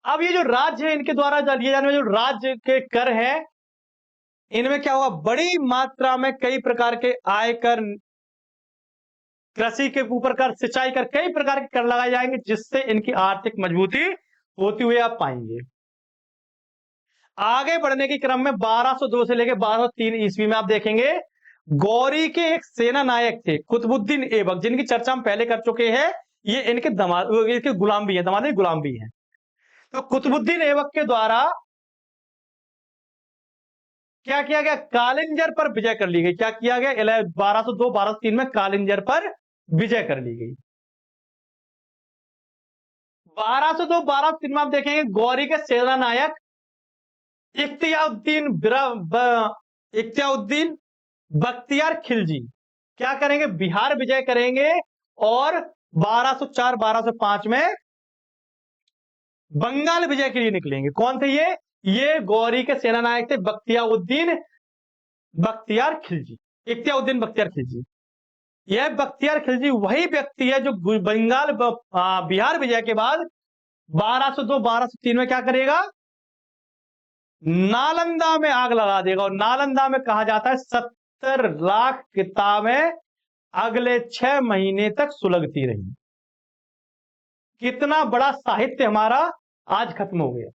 अब ये जो राज्य है इनके द्वारा लिए जाने वाले जो राज्य के कर हैं इनमें क्या होगा, बड़ी मात्रा में कई प्रकार के आयकर, कृषि के ऊपर कर, सिंचाई कर, कई प्रकार के कर लगाए जाएंगे जिससे इनकी आर्थिक मजबूती होती हुई आप पाएंगे। आगे बढ़ने के क्रम में 1202 से लेकर 1203 ईस्वी में आप देखेंगे गौरी के एक सेना नायक थे कुतुबुद्दीन ऐबक, जिनकी चर्चा हम पहले कर चुके हैं। ये इनके दामाद, इनके गुलाम भी है, दामाद गुलाम भी है। तो कुतुबुद्दीन ऐबक के द्वारा क्या किया गया, कालिंजर पर विजय कर ली गई। क्या किया गया, 1202 1203 में कालिंजर पर विजय कर ली गई। 1202 1203 में आप देखेंगे गौरी के सेना नायक इख्तियाउद्दीन बख्तियार खिलजी क्या करेंगे, बिहार विजय करेंगे और 1204 1205 में बंगाल विजय के लिए निकलेंगे। कौन थे ये गौरी के सेनानायक थे बख्तियार खिलजी, इख्तियाउद्दीन बख्तियार खिलजी। यह बख्तियार खिलजी वही व्यक्ति है जो बिहार विजय के बाद 1202 1203 में क्या करेगा, नालंदा में आग लगा देगा। और नालंदा में कहा जाता है 70 लाख किताबें अगले 6 महीने तक सुलगती रही। कितना बड़ा साहित्य हमारा आज खत्म हो गया।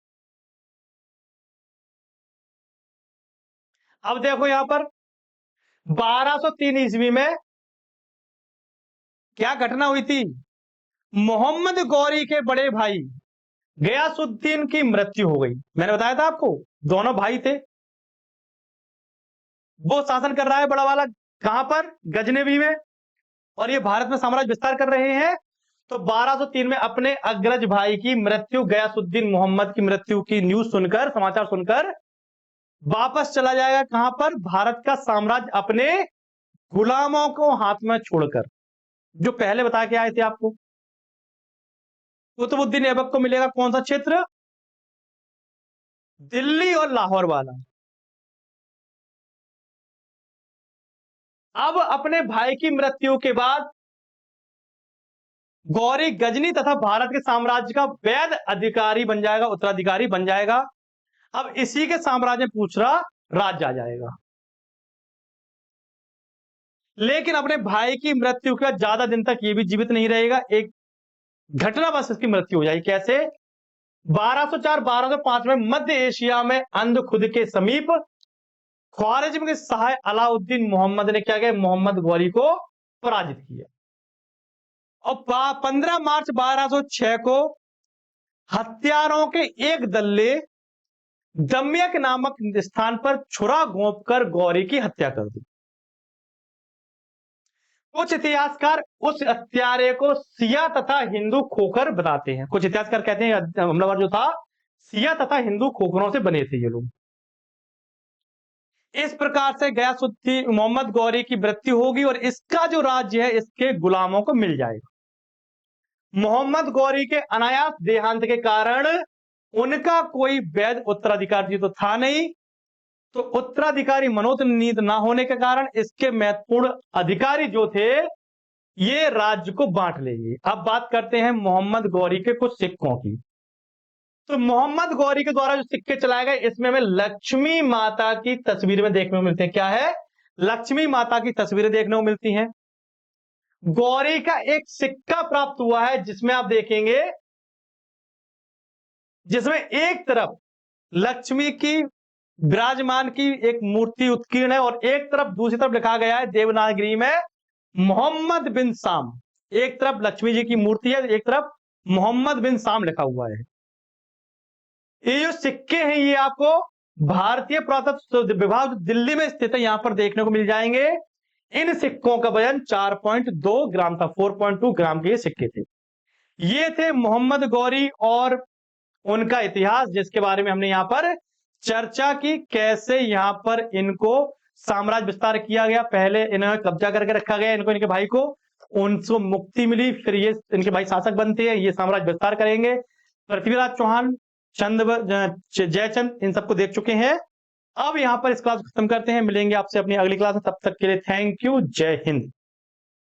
अब देखो यहां पर 1203 ईस्वी में क्या घटना हुई थी, मोहम्मद गौरी के बड़े भाई गयासुद्दीन की मृत्यु हो गई। मैंने बताया था आपको, दोनों भाई थे। वो शासन कर रहा है बड़ा वाला कहां पर, गजनवी में, और ये भारत में साम्राज्य विस्तार कर रहे हैं। तो 1203 में अपने अग्रज भाई की मृत्यु, गयासुद्दीन मोहम्मद की मृत्यु की न्यूज सुनकर, समाचार सुनकर वापस चला जाएगा कहां पर, भारत का साम्राज्य अपने गुलामों को हाथ में छोड़कर, जो पहले बता के आए थे आपको। कुतुबुद्दीन ऐबक को मिलेगा कौन सा क्षेत्र, दिल्ली और लाहौर वाला। अब अपने भाई की मृत्यु के बाद गौरी गजनी तथा भारत के साम्राज्य का वैध अधिकारी बन जाएगा, उत्तराधिकारी बन जाएगा। अब इसी के साम्राज्य में पूछरा राज्य आ जाएगा। लेकिन अपने भाई की मृत्यु के बाद ज्यादा दिन तक ये भी जीवित नहीं रहेगा। एक घटना बस इसकी मृत्यु हो जाएगी। कैसे, 1204 1205 में मध्य एशिया में अंधखुद के समीप ख्वारिज्म के सहाय अलाउद्दीन मोहम्मद ने क्या किया, मोहम्मद गौरी को पराजित किया। और 15 मार्च 1206 को हत्यारों के एक दल ने दम्यक नामक स्थान पर छुरा घोंपकर गौरी की हत्या कर दी। कुछ इतिहासकार उस हत्यारे को सिया तथा हिंदू खोखर बताते हैं। कुछ इतिहासकार कहते हैं हमलावर जो था सिया तथा हिंदू खोखरों से बने थे ये लोग। इस प्रकार से गयासुद्दीन मोहम्मद गौरी की मृत्यु होगी और इसका जो राज्य है इसके गुलामों को मिल जाएगा। मोहम्मद गौरी के अनायास देहांत के कारण उनका कोई वैध उत्तराधिकारी तो था नहीं, तो उत्तराधिकारी मनोनीत ना होने के कारण इसके महत्वपूर्ण अधिकारी जो थे ये राज्य को बांट लेंगे। अब बात करते हैं मोहम्मद गौरी के कुछ सिक्कों की। तो मोहम्मद गौरी के द्वारा जो सिक्के चलाए गए इसमें हमें लक्ष्मी माता की तस्वीरें देखने को मिलती है। क्या है, लक्ष्मी माता की तस्वीरें देखने को मिलती हैं। गौरी का एक सिक्का प्राप्त हुआ है जिसमें आप देखेंगे, जिसमें एक तरफ लक्ष्मी की विराजमान की एक मूर्ति उत्कीर्ण है और एक तरफ दूसरी तरफ लिखा गया है देवनागरी में मोहम्मद बिन साम। एक तरफ लक्ष्मी जी की मूर्ति है, एक तरफ मोहम्मद बिन साम लिखा हुआ है। ये जो सिक्के हैं ये आपको भारतीय पुरातत्व विभाग दिल्ली में स्थित है, यहां पर देखने को मिल जाएंगे। इन सिक्कों का वजन 4.2 ग्राम था, 4.2 ग्राम के ये सिक्के थे। ये थे मोहम्मद गौरी और उनका इतिहास, जिसके बारे में हमने यहां पर चर्चा की। कैसे यहां पर इनको साम्राज्य विस्तार किया गया, पहले इन्हें कब्जा करके रखा गया, इनको इनके भाई को, उनको मुक्ति मिली, फिर ये इनके भाई शासक बनते हैं, ये साम्राज्य विस्तार करेंगे। पृथ्वीराज चौहान, जयचंद, इन सबको देख चुके हैं। अब यहां पर इस क्लास को खत्म करते हैं, मिलेंगे आपसे अपनी अगली क्लास में, तब तक के लिए थैंक यू, जय हिंद।